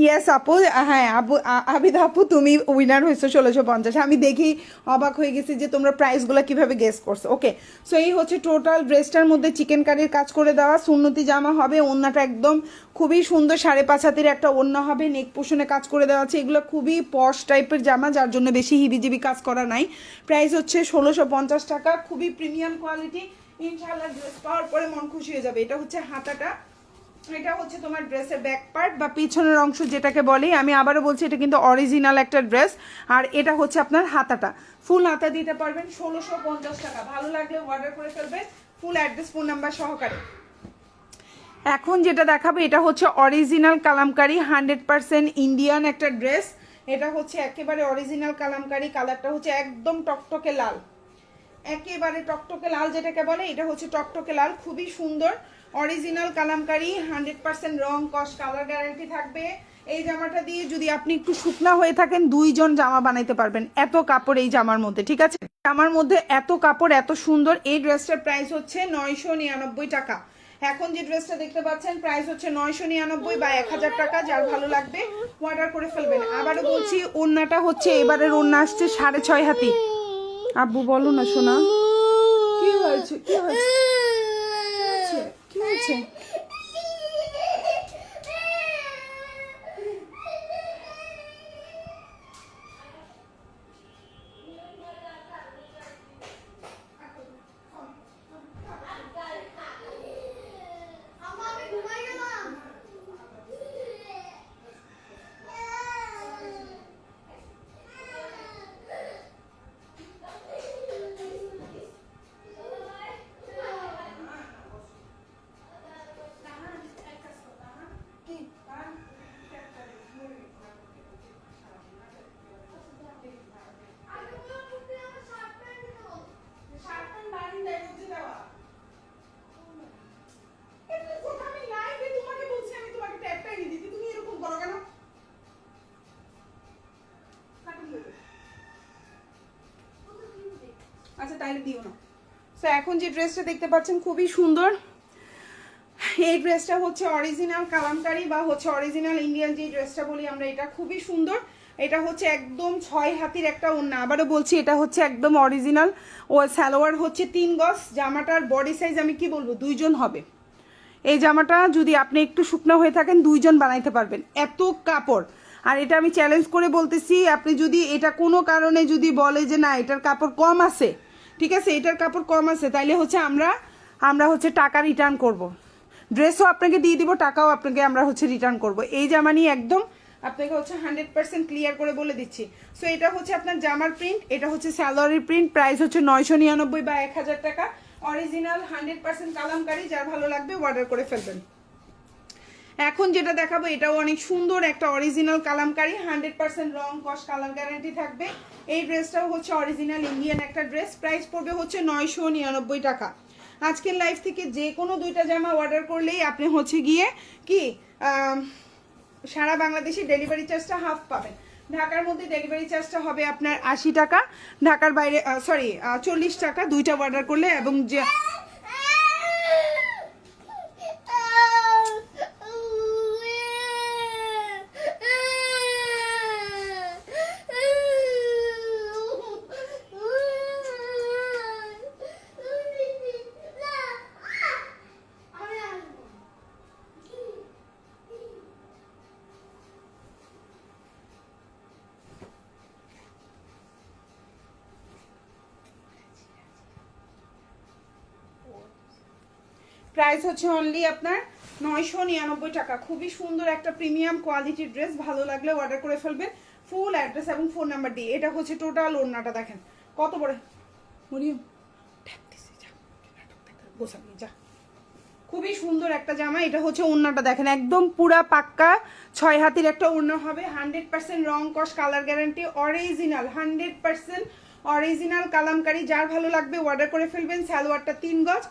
ইয়েস আপু, হ্যাঁ আবিদা আপু তুমি উইনার হয়েছো 1650। আমি দেখি অবাক হয়ে গেছি যে তোমরা প্রাইসগুলো কিভাবে গেস করছো। ওকে, সো এই হচ্ছে টোটাল ড্রেসটার মধ্যে চিকেন কারির কাজ করে দেওয়া সুন্নতি জামা হবে। ওড়নাটা একদম খুবই সুন্দর 5.5 হাতের একটা ওড়না হবে, নেক পোষণে কাজ করে দেওয়া আছে। এগুলো খুবই পশ টাইপের জামা, যার জন্য বেশি হিবিজিবি কাজ করা নাই। প্রাইস হচ্ছে 1650 টাকা, খুবই প্রিমিয়াম কোয়ালিটি। ইনশাআল্লাহ ড্রেস পাওয়ার পরে মন খুশি হয়ে যাবে। এটা হচ্ছে হাতাটা, এটা হচ্ছে তোমার ড্রেসের ব্যাক পার্ট বা পিছনের অংশ যেটাকে বলি। আমি আবারও বলছি এটা কিন্তু অরিজিনাল একটা ড্রেস। আর এটা হচ্ছে আপনার হাতাটা, ফুল হাতা দিতে পারবেন 1650 টাকা। ভালো লাগলে অর্ডার করে ফেলবেন ফুল অ্যাড্রেস ফোন নাম্বার সহকারে। এখন যেটা দেখাবো এটা হচ্ছে অরিজিনাল কালামকারি 100% ইন্ডিয়ান একটা ড্রেস। এটা হচ্ছে একেবারে অরিজিনাল কালামকারি, কালারটা হচ্ছে একদম টকটকে লাল, একেবারে টকটকে লাল যেটাকে বলে, এটা হচ্ছে টকটকে লাল, খুবই সুন্দর অরিজিনাল কালামকারি 100% রং কস কালার গ্যারান্টি থাকবে। এই জামাটা দিয়ে যদি আপনি একটু শুকনা হয়ে থাকেন দুইজন জামা বানাইতে পারবেন, এত কাপড় এই জামার মধ্যে। ঠিক আছে, জামার মধ্যে এত কাপড়, এত সুন্দর। এই ড্রেসটার প্রাইস হচ্ছে 999 টাকা। এখন যে ড্রেসটা দেখতে পাচ্ছেন প্রাইস হচ্ছে 999 বা 1000 টাকা। যার ভালো লাগবে অর্ডার করে ফেলবেন। আবারও বলছি ওড়নাটা হচ্ছে এবারের ওড়না আসছে 6.5 হাতি। আব্বু বলো না শোনা, কি হয়েছে কি হয়েছে কি হয়েছে? আচ্ছা তাইলে দিও না। সো এখন যে ড্রেসটা দেখতে পাচ্ছেন খুবই সুন্দর। এই ড্রেসটা হচ্ছে অরিজিনাল কালামকারি বা হচ্ছে অরিজিনাল ইন্ডিয়ান যে ড্রেসটা বলি আমরা, এটা খুবই সুন্দর। এটা হচ্ছে একদম 6 হাতির একটা ওড়না। আবারও বলছি এটা হচ্ছে একদম অরিজিনাল। ও সালোয়ার হচ্ছে 3 গজ। জামাটার বডি সাইজ আমি কি বলবো, দুইজন হবে। এই জামাটা যদি আপনি একটু শুকনো হয়ে থাকেন দুইজন বানাইতে পারবেন, এত কাপড়। আর এটা আমি চ্যালেঞ্জ করে বলতেছি, আপনি যদি এটা কোনো কারণে যদি বলে যে না এটার কাপড় কম আছে, ঠিক আছে এটার কাপড় কম আছে, তাইলে হচ্ছে আমরা হচ্ছে টাকা রিটার্ন করব। ড্রেসও আপনাকে দিয়ে দিব, টাকাও আপনাকে আমরা হচ্ছে রিটার্ন করব। এই জামা নিয়ে একদম আপনাকে হচ্ছে 100% ক্লিয়ার করে বলে দিচ্ছি। সো এটা হচ্ছে আপনার জামার প্রিন্ট, এটা হচ্ছে সালোয়ারের প্রিন্ট। প্রাইস হচ্ছে 999 বা 1000 টাকা। অরিজিনাল 100% কালামকারি। যার ভালো লাগবে অর্ডার করে ফেলবেন। এখন যেটা দেখাবো এটাও অনেক সুন্দর একটা অরিজিনাল কালামকারি 100% রং কস কালার গ্যারান্টি থাকবে। এই ড্রেসটাও হচ্ছে অরিজিনাল ইন্ডিয়ান একটা ড্রেস। প্রাইস পড়বে হচ্ছে 999 টাকা। আজকের লাইভ থেকে যে কোনো দুইটা জামা অর্ডার করলেই আপনি হচ্ছে গিয়ে কি সারা বাংলাদেশে ডেলিভারি চার্জটা হাফ পাবেন। ঢাকার মধ্যে ডেলিভারি চার্জটা হবে আপনার 80 টাকা, ঢাকার বাইরে 40 টাকা দুইটা অর্ডার করলে। এবং যে প্রাইস হচ্ছে অনলি আপনার 999 টাকা। খুবই সুন্দর একটা প্রিমিয়াম কোয়ালিটির ড্রেস। ভালো লাগলে অর্ডার করে ফেলবেন ফুল অ্যাড্রেস এবং ফোন নাম্বার দিয়ে। এটা হচ্ছে টোটাল ওড়নাটা দেখেন কত বড়, খুবই সুন্দর একটা জামা। এটা হচ্ছে ওড়নাটা দেখেন একদম পুরা পাক্কা 6 হাতির একটা ওড়না হবে। 100% রং কস colour guarantee, original 100% original Kalamkari. যার ভালো লাগবে অর্ডার করে ফেলবেন। সালোয়ারটা 3 গজ,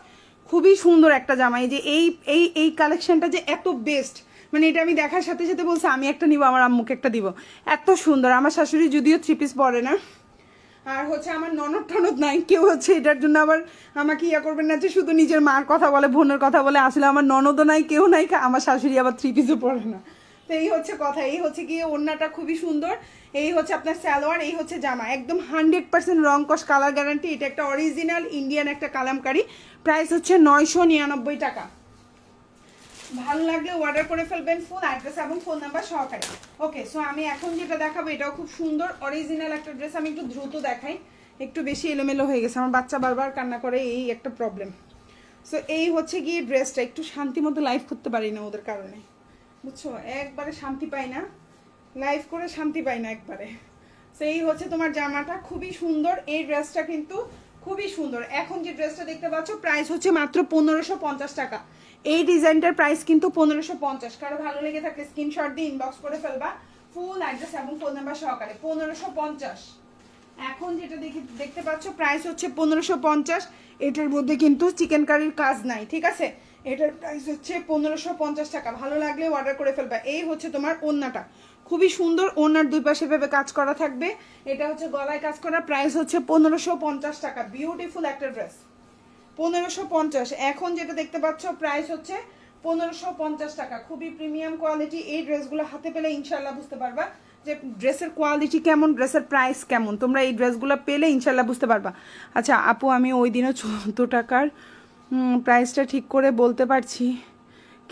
খুবই সুন্দর একটা জামা। এই যে এই কালেকশনটা যে এত বেস্ট, মানে এটা আমি দেখার সাথে সাথে বলছি আমি একটা নিব, আমার আম্মুকে একটা দিব। এত সুন্দর। আমার শাশুড়ি যদিও 3 পিস পরে না, আর হচ্ছে আমার ননদ টনদ নাই কেউ, হচ্ছে এটার জন্য আবার আমাকে ইয়া করবেন না যে শুধু নিজের মার কথা বলে, বোনের কথা বলে। আসলে আমার ননদও নাই, কেউ নাই, আমার শাশুড়ি আবার 3 পিসও পরে না। তো এই হচ্ছে কথা। এই হচ্ছে গিয়ে ওড়নাটা খুবই সুন্দর। এই হচ্ছে আপনার সালোয়ার, এই হচ্ছে জামা, একদম 100% রং কস কালার গ্যারান্টি। এটা একটা অরিজিনাল ইন্ডিয়ান একটা কালামকারি। প্রাইস হচ্ছে 999 টাকা। ভালো লাগলে অর্ডার করে ফেলবেন, ফুল অ্যাড্রেস এবং ফোন নাম্বার সহকারে। ওকে, সো আমি এখন যেটা দেখাবো এটাও খুব সুন্দর অরিজিনাল একটা ড্রেস। আমি একটু দ্রুত দেখাই, একটু বেশি এলোমেলো হয়ে গেছে, আমার বাচ্চা বারবার কান্না করে, এই একটা প্রবলেম। সো এই হচ্ছে গিয়ে ড্রেসটা, একটু শান্তি মতো লাইভ করতে পারি না ওদের কারণে, বুঝছো, একবারে শান্তি পাই না, লাইভ করে শান্তি পাই না একবারে। সো এই হচ্ছে তোমার জামাটা, খুবই সুন্দর এই ড্রেসটা, কিন্তু খুবই সুন্দর। এখন যে ড্রেসটা দেখতে পাচ্ছ প্রাইস হচ্ছে মাত্র 1550 টাকা। এই ডিজাইনটার প্রাইস কিন্তু 1550। কারো ভালো লেগে থাকলে স্ক্রিনশট দিয়ে ইনবক্স করে ফেলবা, ফুল অ্যাড্রেস এবং ফোন নাম্বার সহকারে। 1550। এখন যেটা দেখতে পাচ্ছ প্রাইস হচ্ছে 1550। এটার মধ্যে কিন্তু চিকেন কারির কাজ নাই, ঠিক আছে। এটার প্রাইস হচ্ছে 1550 টাকা। ভালো লাগলে অর্ডার করে ফেলবা। এই হচ্ছে তোমার ওড়নাটা, খুবই সুন্দর। ওড়নার দুই পাশে ভেবে কাজ করা থাকবে। এটা হচ্ছে গলায় কাজ করা। প্রাইস হচ্ছে 1550 টাকা। বিউটিফুল একটা ড্রেস, 1550। এখন যেটা দেখতে পাচ্ছ প্রাইস হচ্ছে 1550 টাকা। খুবই প্রিমিয়াম কোয়ালিটি। এই ড্রেসগুলো হাতে পেলে ইনশাল্লাহ বুঝতে পারবা যে ড্রেসের কোয়ালিটি কেমন, ড্রেসের প্রাইস কেমন। তোমরা এই ড্রেসগুলো পেলে ইনশাল্লাহ বুঝতে পারবা। আচ্ছা আপু, আমি ওই দিনও 14 টাকার প্রাইসটা ঠিক করে বলতে পারছি,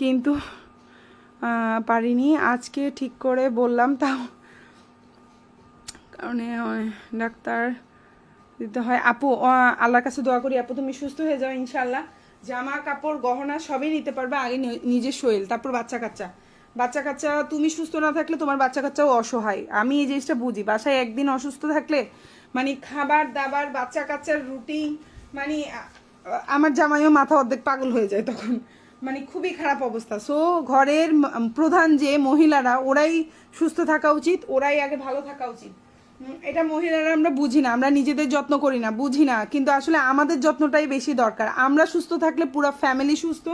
কিন্তু পারিনি। আজকে ঠিক করে বললাম, তাও কারণ ডাক্তার দিতে হয়। আপু আল্লাহর কাছে দোয়া করি আপু তুমি সুস্থ হয়ে যাও ইনশাল্লাহ। জামা কাপড় গহনা সবই নিতে পারবে, আগে নিজের শরীর, তারপর বাচ্চা কাচ্চা। বাচ্চা কাচ্চা তুমি সুস্থ না থাকলে তোমার বাচ্চা কাচ্চাও অসহায়। আমি এই জিনিসটা বুঝি। বাসায় একদিন অসুস্থ থাকলে মানে খাবার দাবার, বাচ্চা কাচ্চার রুটিন, মানে আমার জামাইও মাথা অর্ধেক পাগল হয়ে যায় তখন, মানে খুবই খারাপ অবস্থা। সো ঘরের প্রধান যে মহিলারা, ওরাই সুস্থ থাকা উচিত, ওরাই আগে ভালো থাকা উচিত। এটা মহিলারা আমরা বুঝি না, আমরা নিজেদের যত্ন করি না, বুঝি না, কিন্তু আসলে আমাদের যত্নটাই বেশি দরকার। আমরা সুস্থ থাকলে পুরো ফ্যামিলি সুস্থ,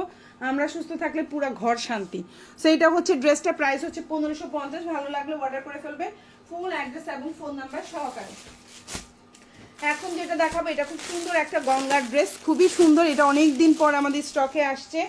আমরা সুস্থ থাকলে পুরো ঘর শান্তি। সো এটা হচ্ছে ড্রেসটা, প্রাইস হচ্ছে 1550। ভালো লাগলে অর্ডার করে ফেলবে, ফুল অ্যাড্রেস এবং ফোন নাম্বার সহকারে। এখন যেটা দেখাবো এটা খুব সুন্দর একটা গঙ্গার ড্রেস, খুবই সুন্দর। এটা অনেক দিন পর আমাদের স্টকে আসছে।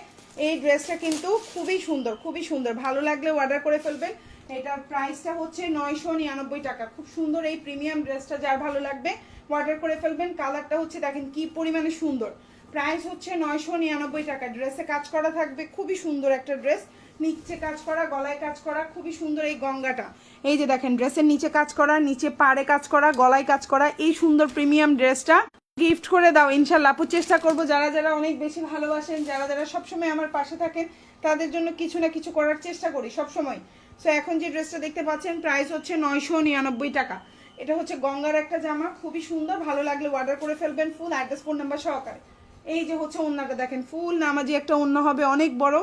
এই ড্রেসটা কিন্তু খুবই সুন্দর, খুবই সুন্দর। ভালো লাগলে অর্ডার করে ফেলবেন। এটার প্রাইসটা হচ্ছে 999 টাকা। খুব সুন্দর এই প্রিমিয়াম ড্রেসটা, যার ভালো লাগবে অর্ডার করে ফেলবেন। কালারটা হচ্ছে দেখেন কি পরিমাণে সুন্দর। প্রাইস হচ্ছে 999 টাকা। ড্রেসে কাজ করা থাকবে, খুবই সুন্দর একটা ড্রেস। নিচে কাজ করা, গলায় কাজ করা, খুবই সুন্দর এই গঙ্গাটা। এই যে দেখেন ড্রেসের নিচে কাজ করা, নিচে পাড়ে কাজ করা, গলায় কাজ করা। এই সুন্দর প্রিমিয়াম ড্রেসটা গিফট করে দাও ইনশাল্লাহ। আপু চেষ্টা করবো, যারা যারা অনেক বেশি ভালোবাসেন, যারা যারা সবসময় আমার পাশে থাকেন, তাদের জন্য কিছু না কিছু করার চেষ্টা করি সবসময়। সো এখন যে ড্রেসটা দেখতে পাচ্ছেন প্রাইস হচ্ছে 999 টাকা। এটা হচ্ছে গঙ্গার একটা জামা, খুবই সুন্দর। ভালো লাগলে অর্ডার করে ফেলবেন, ফুল অ্যাড্রেস ফোন নাম্বার সহকারে। এই যে হচ্ছে ওড়নাটা দেখেন, ফুল নামাজি একটা ওড়না হবে, অনেক বড়,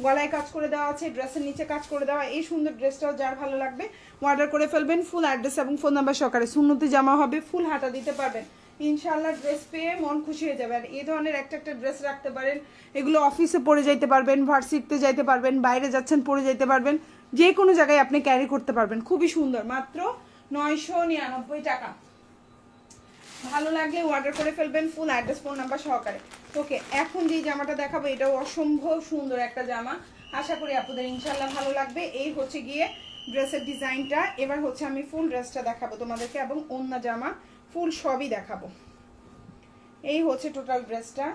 গলায় কাজ করে দেওয়া আছে, ড্রেসের নিচে কাজ করে দেওয়া। এই সুন্দর ড্রেসটাও যার ভালো লাগবে অর্ডার করে ফেলবেন, ফুল অ্যাড্রেস এবং ফোন নাম্বার সহকারে। সুন্নতি জামা হবে, ফুল হাতা দিতে পারবেন ইনশাল্লাহ। ড্রেস পেয়ে মন খুশি হয়ে যাবে। আর এই ধরনের একটা একটা ড্রেস রাখতে পারেন, এগুলো অফিসে পরে যাইতে পারবেন, ভার্সিটিতে যাইতে পারবেন, বাইরে যাচ্ছেন পরে যাইতে পারবেন, যে কোনো জায়গায় আপনি ক্যারি করতে পারবেন। খুবই সুন্দর, মাত্র 999 টাকা। ভালো লাগলে অর্ডার করে ফেলবেন, ফুল অ্যাড্রেস ফোন নাম্বার সহকারে। ওকে, এখন যে জামাটা দেখাবো এটাও অসম্ভব সুন্দর একটা জামা। আশা করি আপনাদের ইনশাল্লাহ ভালো লাগবে। এই হচ্ছে গিয়ে ড্রেসের ডিজাইনটা। এবার হচ্ছে আমি ফুল ড্রেসটা দেখাবো তোমাদেরকে, এবং ওড়না জামা ফুল সবই দেখাবো। এই হচ্ছে টোটাল ড্রেসটা,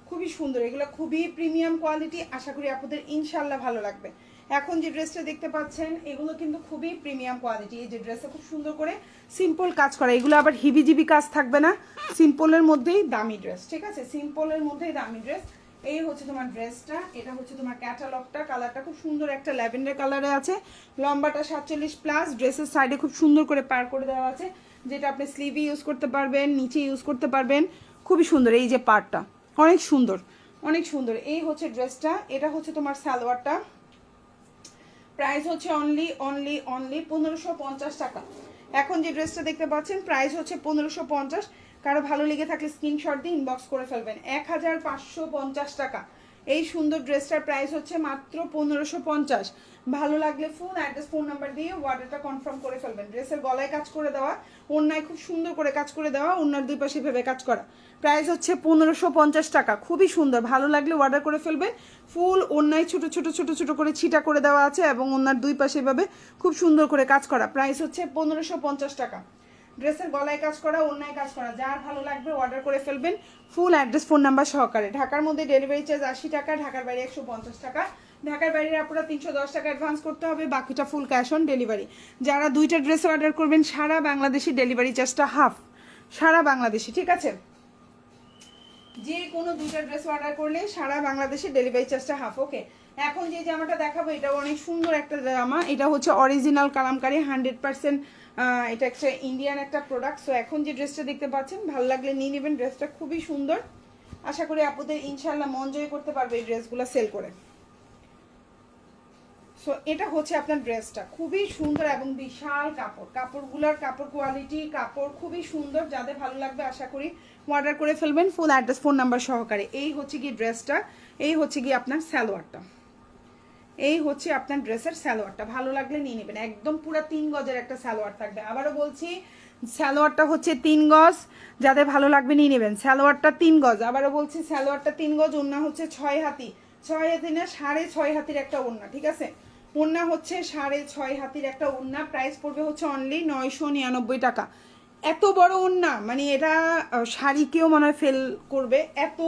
খুবই সুন্দর। এগুলো খুবই প্রিমিয়াম কোয়ালিটি, আশা করি আপনাদের ইনশাল্লাহ ভালো লাগবে। এখন যে ড্রেসটা দেখতে পাচ্ছেন এগুলো কিন্তু খুবই প্রিমিয়াম কোয়ালিটি। এই যে ড্রেসটা খুব সুন্দর করে সিম্পল কাজ করা, এগুলো আবার হিবিজিবি কাজ থাকবে না, সিম্পলের মধ্যেই দামি ড্রেস, ঠিক আছে, সিম্পলের মধ্যেই দামি ড্রেস। এই হচ্ছে তোমার ড্রেসটা, এটা হচ্ছে তোমার ক্যাটালগটা। কালারটা খুব সুন্দর একটা ল্যাভেন্ডার কালারে আছে, লম্বাটা 47+। ড্রেসের সাইডে খুব সুন্দর করে পার করে দেওয়া আছে, যেটা আপনি স্লিভে ইউজ করতে পারবেন, নিচে ইউজ করতে পারবেন। খুবই সুন্দর এই যে পার্টটা, অনেক সুন্দর, অনেক সুন্দর। এই হচ্ছে ড্রেসটা, এটা হচ্ছে তোমার সালোয়ারটা। প্রাইস হচ্ছে অনলি 1550 টাকা। এখন যে ড্রেসটা দেখতে পাচ্ছেন প্রাইস হচ্ছে 1550। কারো ভালো লেগে থাকলে স্ক্রিনশট দিয়ে ইনবক্স করে ফেলবেন। 1550 টাকা। এই সুন্দর ড্রেসটার প্রাইস হচ্ছে মাত্র 1550। ভালো লাগলে ফুল অ্যাড্রেস ফোন নাম্বার দিয়ে অর্ডারটা কনফার্ম করে ফেলবেন। ড্রেসের গলায় কাজ করে দেওয়া, ওড়নায় খুব সুন্দর করে কাজ করে দেওয়া, ওড়নার দুই পাশে ভেবে কাজ করা। প্রাইস হচ্ছে 1550 টাকা, খুবই সুন্দর। ভালো লাগলে অর্ডার করে ফেলবেন। ফুল ওড়নায় ছোট ছোট ছোট ছোট করে ছিটা করে দেওয়া আছে এবং ওড়নার দুই পাশে ভাবে খুব সুন্দর করে কাজ করা। প্রাইস হচ্ছে 1550 টাকা। ড্রেসের গলায় কাজ করা, ওড়নায় কাজ করা, যার ভালো লাগবে অর্ডার করে ফেলবেন ফুল অ্যাড্রেস ফোন নাম্বার সহকারে। ঢাকার মধ্যে ডেলিভারি চার্জ 80 টাকা, ঢাকার বাইরে 150 টাকা। ঢাকার বাইরে আপনারা 310 টাকা অ্যাডভান্স করতে হবে, বাকিটা ফুল ক্যাশ অন ডেলিভারি। যারা দুইটা ড্রেস অর্ডার করবেন সারা বাংলাদেশে ডেলিভারি চার্জটা হাফ, সারা বাংলাদেশে, ঠিক আছে? যে কোনো দুইটা ড্রেস অর্ডার করলে সারা বাংলাদেশে ডেলিভারি চার্জটা হাফ। ওকে, এখন যে জামাটা দেখাবো এটা অনেক সুন্দর একটা জামা। এটা হচ্ছে অরিজিনাল কালামকারী 100%, এটা একটা ইন্ডিয়ান একটা প্রোডাক্ট। সো এখন যে ড্রেসটা দেখতে পাচ্ছেন ভালো লাগলে নিয়ে নেবেন। ড্রেসটা খুবই সুন্দর, আশা করি আপনাদের ইনশাল্লাহ মন জয় করতে পারবে এই ড্রেসগুলো সেল করে। সো এটা হচ্ছে আপনার ড্রেসটা, খুবই সুন্দর এবং বিশাল কাপড়, কাপড়গুলোর কাপড় কোয়ালিটি, কাপড় খুবই সুন্দর। যাদের ভালো লাগবে আশা করি অর্ডার করে ফেলবেন ফুল অ্যাড্রেস ফোন নাম্বার সহকারে। এই হচ্ছে কি ড্রেসটা, এই হচ্ছে কি আপনার সালোয়ারটা, এই হচ্ছে আপনার ড্রেসের সালোয়ারটা। ভালো লাগলে নিয়ে নেবেন। একদম পুরো 3 গজের একটা সালোয়ার থাকবে। আবারও বলছি সালোয়ারটা হচ্ছে 3 গজ, যাদের ভালো লাগবে নিয়ে নেবেন। সালোয়ারটা 3 গজ, আবারও বলছি সালোয়ারটা 3 গজ। ওড়না হচ্ছে 6 হাতি, 6 হাতি না 6.5 হাতির একটা ওড়না, ঠিক আছে? ওড়না হচ্ছে 6.5 হাতির একটা ওড়না। প্রাইস পড়বে হচ্ছে অনলি 999 টাকা। এত বড় ওড়না, মানে এটা শাড়িকেও মনে হয় ফেল করবে, এত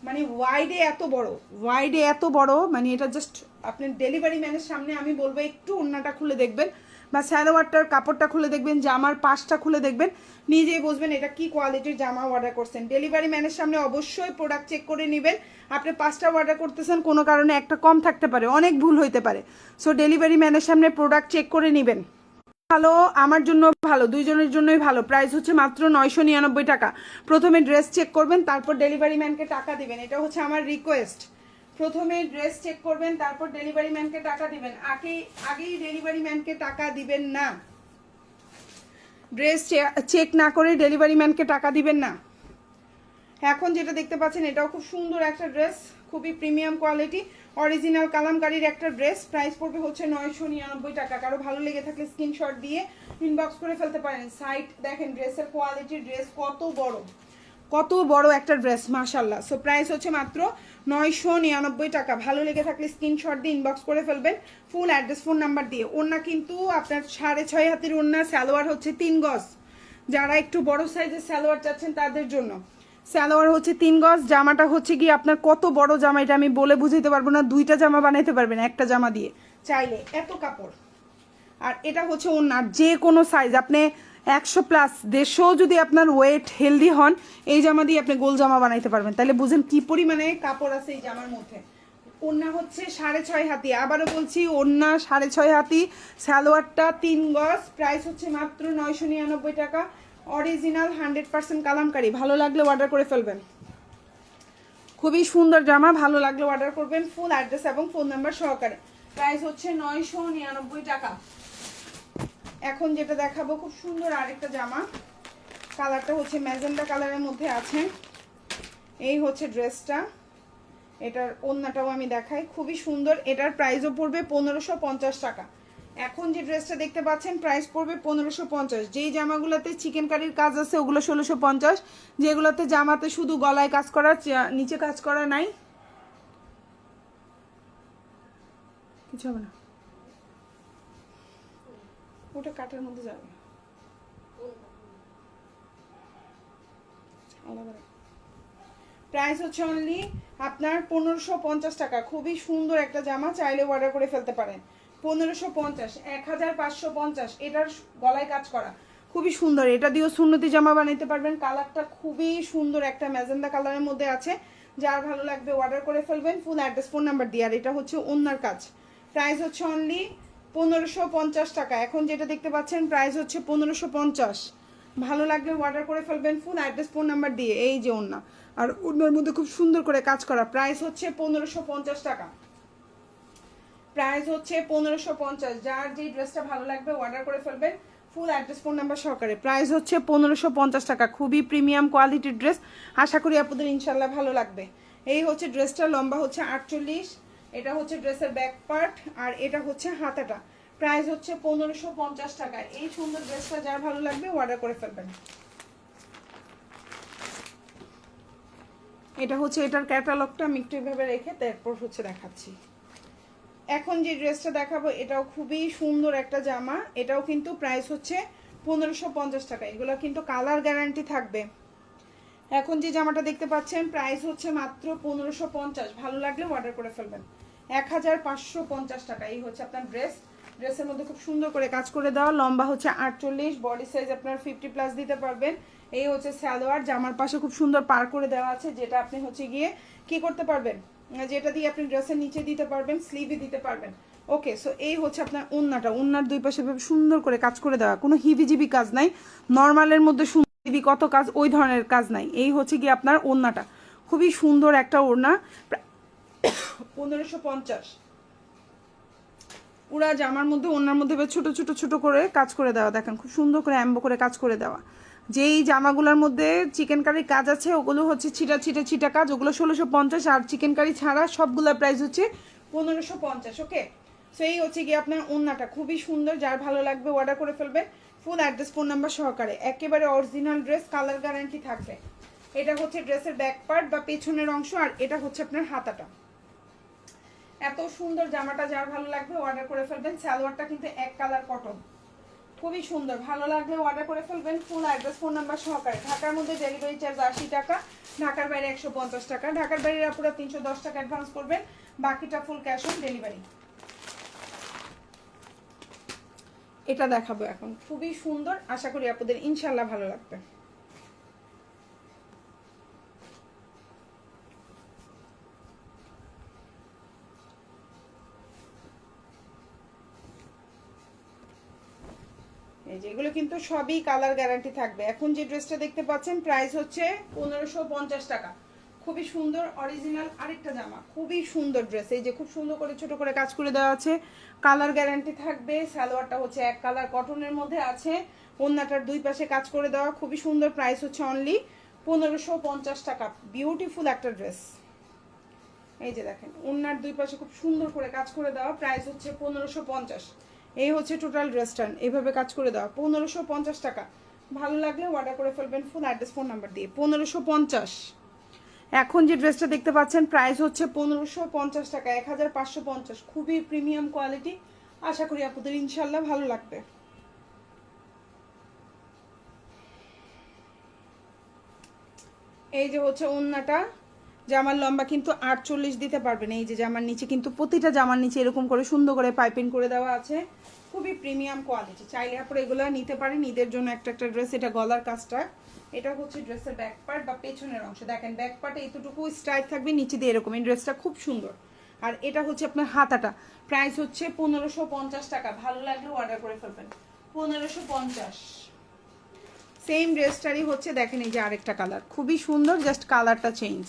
মানে ওয়াইডে এত বড়, ওয়াইডে এত বড়, মানে এটা জাস্ট আপনার ডেলিভারি ম্যানের সামনে আমি বলবো একটু ওড়নাটা খুলে দেখবেন বা সালোয়ারটার কাপড়টা খুলে দেখবেন, জামার পাশটা খুলে দেখবেন, নিজেই বুঝবেন এটা কি কোয়ালিটির জামা অর্ডার করছেন। ডেলিভারি ম্যানের সামনে অবশ্যই প্রোডাক্ট চেক করে নেবেন। আপনি 5টা অর্ডার করতেছেন, কোনো কারণে একটা কম থাকতে পারে, অনেক ভুল হইতে পারে। সো ডেলিভারি ম্যানের সামনে প্রোডাক্ট চেক করে নেবেন। ভালো, আমার জন্য ভালো, দুইজনের জন্যই ভালো। প্রাইস হচ্ছে মাত্র 999 টাকা। প্রথমে ড্রেস চেক করবেন, তারপর ডেলিভারি ম্যানকে টাকা দিবেন, এটা হচ্ছে আমার রিকোয়েস্ট। প্রথমে ড্রেস চেক করবেন, তারপর ডেলিভারি ম্যানকে টাকা দিবেন। আগেই ডেলিভারি ম্যানকে টাকা দিবেন না। ড্রেস চেক না করে ডেলিভারি ম্যানকে টাকা দিবেন না। এখন যেটা দেখতে পাচ্ছেন এটাও খুব সুন্দর একটা ড্রেস, খুবই প্রিমিয়াম কোয়ালিটি, অরিজিনাল কালামকারীর একটা ড্রেস। প্রাইস পড়বে হচ্ছে 999 টাকা। কারো ভালো লেগে থাকলে স্ক্রিনশট দিয়ে ইনবক্স করে ফেলতে পারেন। সাইড দেখেন ড্রেসের কোয়ালিটি, ড্রেস কত বড়, কত বড় একটা ড্রেস, মাশাল্লাহ। সো প্রাইস হচ্ছে মাত্র 999 টাকা। ভালো লেগে থাকলে স্ক্রিনশট দিয়ে ইনবক্স করে ফেলবেন ফুল অ্যাড্রেস ফোন নাম্বার দিয়ে। ওড়না কিন্তু আপনার 6.5 হাতের ওড়না, সালোয়ার হচ্ছে 3 গজ। যারা একটু বড় সাইজের সালোয়ার চাচ্ছেন তাদের জন্য সালোয়ার হচ্ছে 3 গজ। জামাটা হচ্ছে কি আপনার কত বড় জামা এটা আমি বলে বুঝাইতে পারবো না। 2টা জামা বানাইতে পারবেন একটা জামা দিয়ে চাইলে, এত কাপড়। আর এটা হচ্ছে ওড়না, যে কোনো সাইজ আপনি 100+ 150 যদি আপনার ওয়েট হেলদি হন, এই জামা দিয়ে আপনি গোল জামা বানাইতে পারবেন। তাহলে বুঝেন কি পরিমাণে কাপড় আছে এই জামার মধ্যে। ওড়না হচ্ছে 6.5 হাতি, আবারও বলছি ওড়না 6.5 হাতি, সালোয়ারটা 3 গজ। প্রাইস হচ্ছে মাত্র 999 টাকা। অরিজিনাল 100% কালামকারী। ভালো লাগলে অর্ডার করে ফেলবেন। খুবই সুন্দর জামা, ভালো লাগলে অর্ডার করবেন ফুল অ্যাড্রেস এবং ফোন নাম্বার সহকারে। প্রাইস হচ্ছে 999 টাকা। এখন যেটা দেখাবো খুব সুন্দর আরেকটা জামা, কালারটা হচ্ছে ম্যাজেন্ডা কালারের মধ্যে আছে। এই হচ্ছে ড্রেসটা, এটার ওড়নাটাও আমি দেখাই, খুবই সুন্দর। এটার প্রাইসও পড়বে 1550 টাকা। এখন যে ড্রেসটা দেখতে পাচ্ছেন প্রাইস পড়বে 1550। যেই জামাগুলোতে চিকেন কারির কাজ আছে ওগুলো 1650, যেগুলোতে জামাতে শুধু গলায় কাজ করা, নিচে কাজ করা নাই, কিছু হবে না, ওটা কাটার মধ্যে যাবে। প্রাইস হচ্ছে অনলি আপনার 1550 টাকা। খুবই সুন্দর একটা জামা, চাইলে অর্ডার করে ফেলতে পারেন। 1550, 1550। এটার গলায় কাজ করা খুবই সুন্দর, এটা দিয়েও সুন্নতি জামা বানাইতে পারবেন। কালারটা খুবই সুন্দর, একটা ম্যাজেন্ডা কালারের মধ্যে আছে। যার ভালো লাগবে অর্ডার করে ফেলবেন ফুল অ্যাড্রেস ফোন নাম্বার দিয়ে। আর এটা হচ্ছে ওড়নার কাজ। প্রাইস হচ্ছে অনলি 1550 টাকা। এখন যেটা দেখতে পাচ্ছেন প্রাইস হচ্ছে 1550। ভালো লাগলে অর্ডার করে ফেলবেন ফুল অ্যাড্রেস ফোন নাম্বার দিয়ে। এই যে ওড়না, আর ওড়নার মধ্যে খুব সুন্দর করে কাজ করা। প্রাইস হচ্ছে 1550 টাকা। প্রাইস হচ্ছে 1550। যার যে ড্রেসটা ভালো লাগবে অর্ডার করে ফেলবেন ফুল অ্যাড্রেস ফোন নাম্বার সহকারে। প্রাইস হচ্ছে 1550 টাকা। খুবই প্রিমিয়াম কোয়ালিটির ড্রেস, আশা করি আপনাদের ইনশাল্লাহ ভালো লাগবে। এই হচ্ছে ড্রেসটা, লম্বা হচ্ছে 48, এটা হচ্ছে ড্রেসের ব্যাক পার্ট, আর এটা হচ্ছে হাতাটা। প্রাইস হচ্ছে 1550 টাকা। এই সুন্দর ড্রেসটা যার ভালো লাগবে অর্ডার করে ফেলবেন। এটা হচ্ছে এটার ক্যাটালগটা আমি একটু এভাবে রেখে তারপর হচ্ছে দেখাচ্ছি। এখন যে ড্রেসটা দেখাবো এটাও খুবই সুন্দর একটা জামা, এটাও কিন্তু প্রাইস হচ্ছে 1550 টাকা। এগুলো কিন্তু কালার গ্যারান্টি থাকবে। এখন যে জামাটা দেখতে পাচ্ছেন প্রাইস হচ্ছে মাত্র 1550, ভালো লাগলে অর্ডার করে ফেলবেন। 1550 টাকা। এই হচ্ছে আপনার ড্রেস, ড্রেসের মধ্যে খুব সুন্দর করে কাজ করে দেওয়া, লম্বা হচ্ছে 48, বডি সাইজ আপনার 50+ দিতে পারবেন। এই হচ্ছে সালোয়ার, জামার পাশে খুব সুন্দর পার করে দেওয়া আছে, যেটা আপনি হচ্ছে গিয়ে কি করতে পারবেন, যেটা দিয়ে আপনি ড্রেসের নিচে দিতে পারবেন, স্লিভে দিতে পারবেন। ওকে, সো এই হচ্ছে আপনার ওন্নাটা, ওন্নার দুই পাশে সুন্দর করে কাজ করে দেওয়া, কোনো হিবিজিবি কাজ নাই, নর্মালের মধ্যে কত কাজ ওই ধরনের কাজ নাই। এই হচ্ছে গিয়ে আপনার ওড়নাটা, খুবই সুন্দর একটা ওড়না, 1550। পুরা জামার মধ্যে ওড়নার মধ্যে ছোট ছোট ছোট করে কাজ করে দেওয়া, দেখেন খুব সুন্দর করে অ্যাম্বো করে কাজ করে দেওয়া। যেই জামাগুলোর মধ্যে চিকেন কারির কাজ আছে ওগুলো হচ্ছে ছিটা ছিটা ছিটা কাজ, ওগুলো 1650, আর চিকেন কারি ছাড়া সবগুলোর প্রাইস হচ্ছে 1550। ওকে, সো এই হচ্ছে গিয়ে আপনার ওড়নাটা, খুবই সুন্দর, যার ভালো লাগবে অর্ডার করে ফেলবে। ফুল অ্যাড্রেস, ফোন নাম্বার সহকারে, একেবারে অরিজিনাল ড্রেস, কালার গ্যারান্টি থাকবে। এটা হচ্ছে ড্রেসের ব্যাক পার্ট বা পেছনের অংশ, আর এটা হচ্ছে আপনার হাতাটা। এত সুন্দর জামাটা যার ভালো লাগবে অর্ডার করে ফেলবেন। সালোয়ারটা কিন্তু এক কালার কটন, খুবই সুন্দর, ভালো লাগলে অর্ডার করে ফেলবেন। ফুল অ্যাড্রেস, ফোন নাম্বার সহকারে। ঢাকার মধ্যে ডেলিভারি চার্জ 80 টাকা, ঢাকার বাইরে 150 টাকা। ঢাকার বাইরে পুরো 310 টাকা অ্যাডভান্স করবেন, বাকিটা ফুল ক্যাশ অন ডেলিভারি। এটা দেখাবো এখন, খুবই সুন্দর, আশা করি আপনাদের ইনশাল্লাহ ভালো লাগবে। এই যে এগুলো কিন্তু সবই কালার গ্যারান্টি থাকবে। এখন যে ড্রেসটা দেখতে পাচ্ছেন প্রাইস হচ্ছে 1550 টাকা। খুবই সুন্দর অরিজিনাল আরেকটা জামা, খুবই সুন্দর ড্রেস। এই যে খুব সুন্দর করে ছোট করে কাজ করে দেওয়া আছে, কালার গ্যারান্টি থাকবে। সালোয়ারটা হচ্ছে এক কালার কটনের মধ্যে আছে, ওন্নাটার দুই পাশে কাজ করে দেওয়া, খুবই সুন্দর। প্রাইস হচ্ছে অনলি 1550 টাকা। বিউটিফুল একটা ড্রেস। এই যে দেখেন ওন্নার দুই পাশে খুব সুন্দর করে কাজ করে দেওয়া, প্রাইস হচ্ছে 1550। এই হচ্ছে টোটাল ড্রেসটা, এইভাবে কাজ করে দেওয়া, 1550 টাকা। ভালো লাগলে অর্ডার করে ফেলবেন ফুল অ্যাড্রেস ফোন নাম্বার দিয়ে। 1550। এখন যে ড্রেসটা দেখতে পাচ্ছেন প্রাইস হচ্ছে 1550 টাকা, 1550। খুবই প্রিমিয়াম কোয়ালিটি, আশা করি আপনাদের ইনশাল্লাহ ভালো লাগবে। এই যে হচ্ছে ওন্নাটা, জামার লম্বা কিন্তু 48 দিতে পারবেন। এই যে জামার নিচে কিন্তু প্রতিটা জামার নিচে এরকম করে সুন্দর করে পাইপিং করে দেওয়া আছে, খুবই প্রিমিয়াম কোয়ালিটি। চাইলে আপনারা এগুলো নিতে পারেন ঈদের জন্য একটা একটা ড্রেস। এটা গলার কাজটা, এটা হচ্ছে ড্রেসের ব্যাক পার্ট বা পেছনের অংশ। দেখেন ব্যাক পার্টে এতটুকু স্টাইল থাকবে, নিচে দিয়ে এরকম। এই ড্রেসটা খুব সুন্দর। আর এটা হচ্ছে আপনার হাতাটা, প্রাইস হচ্ছে 1550 টাকা। ভালো লাগলে অর্ডার করে ফেলবেন, 1550। সেম ড্রেসটারই হচ্ছে দেখেন এই যে আরেকটা কালার, খুবই সুন্দর, জাস্ট কালারটা চেঞ্জ।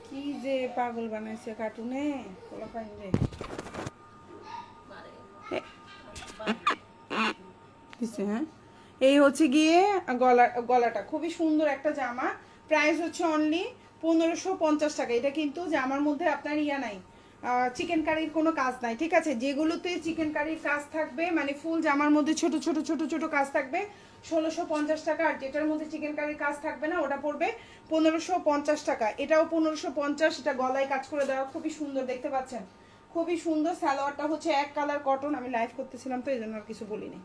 কি যে পাগল বানাইছে কার্টুনে পোলাপাইন রে। হ্যাঁ, এই হচ্ছে গিয়ে গলাটা, খুবই সুন্দর একটা জামা। প্রাইস হচ্ছে অনলি 1550 টাকা। এটা কিন্তু জামার মধ্যে আপনার ইয়া নাই, চিকেন কারির কোনো কাজ নাই, ঠিক আছে। যেগুলোতে চিকেন কারির কাজ থাকবে মানে ফুল জামার মধ্যে ছোট ছোট ছোট ছোট কাজ থাকবে 1650 টাকা, আর যেটার মধ্যে চিকেন কারির কাজ থাকবে না ওটা পড়বে 1550 টাকা। এটাও 1550। এটা গলায় কাজ করে দেওয়া, খুবই সুন্দর, দেখতে পাচ্ছেন খুবই সুন্দর। সালোয়ারটা হচ্ছে এক কালার কটন, আমি লাইভ করতেছিলাম তো এই জন্য আর কিছু বলিনি।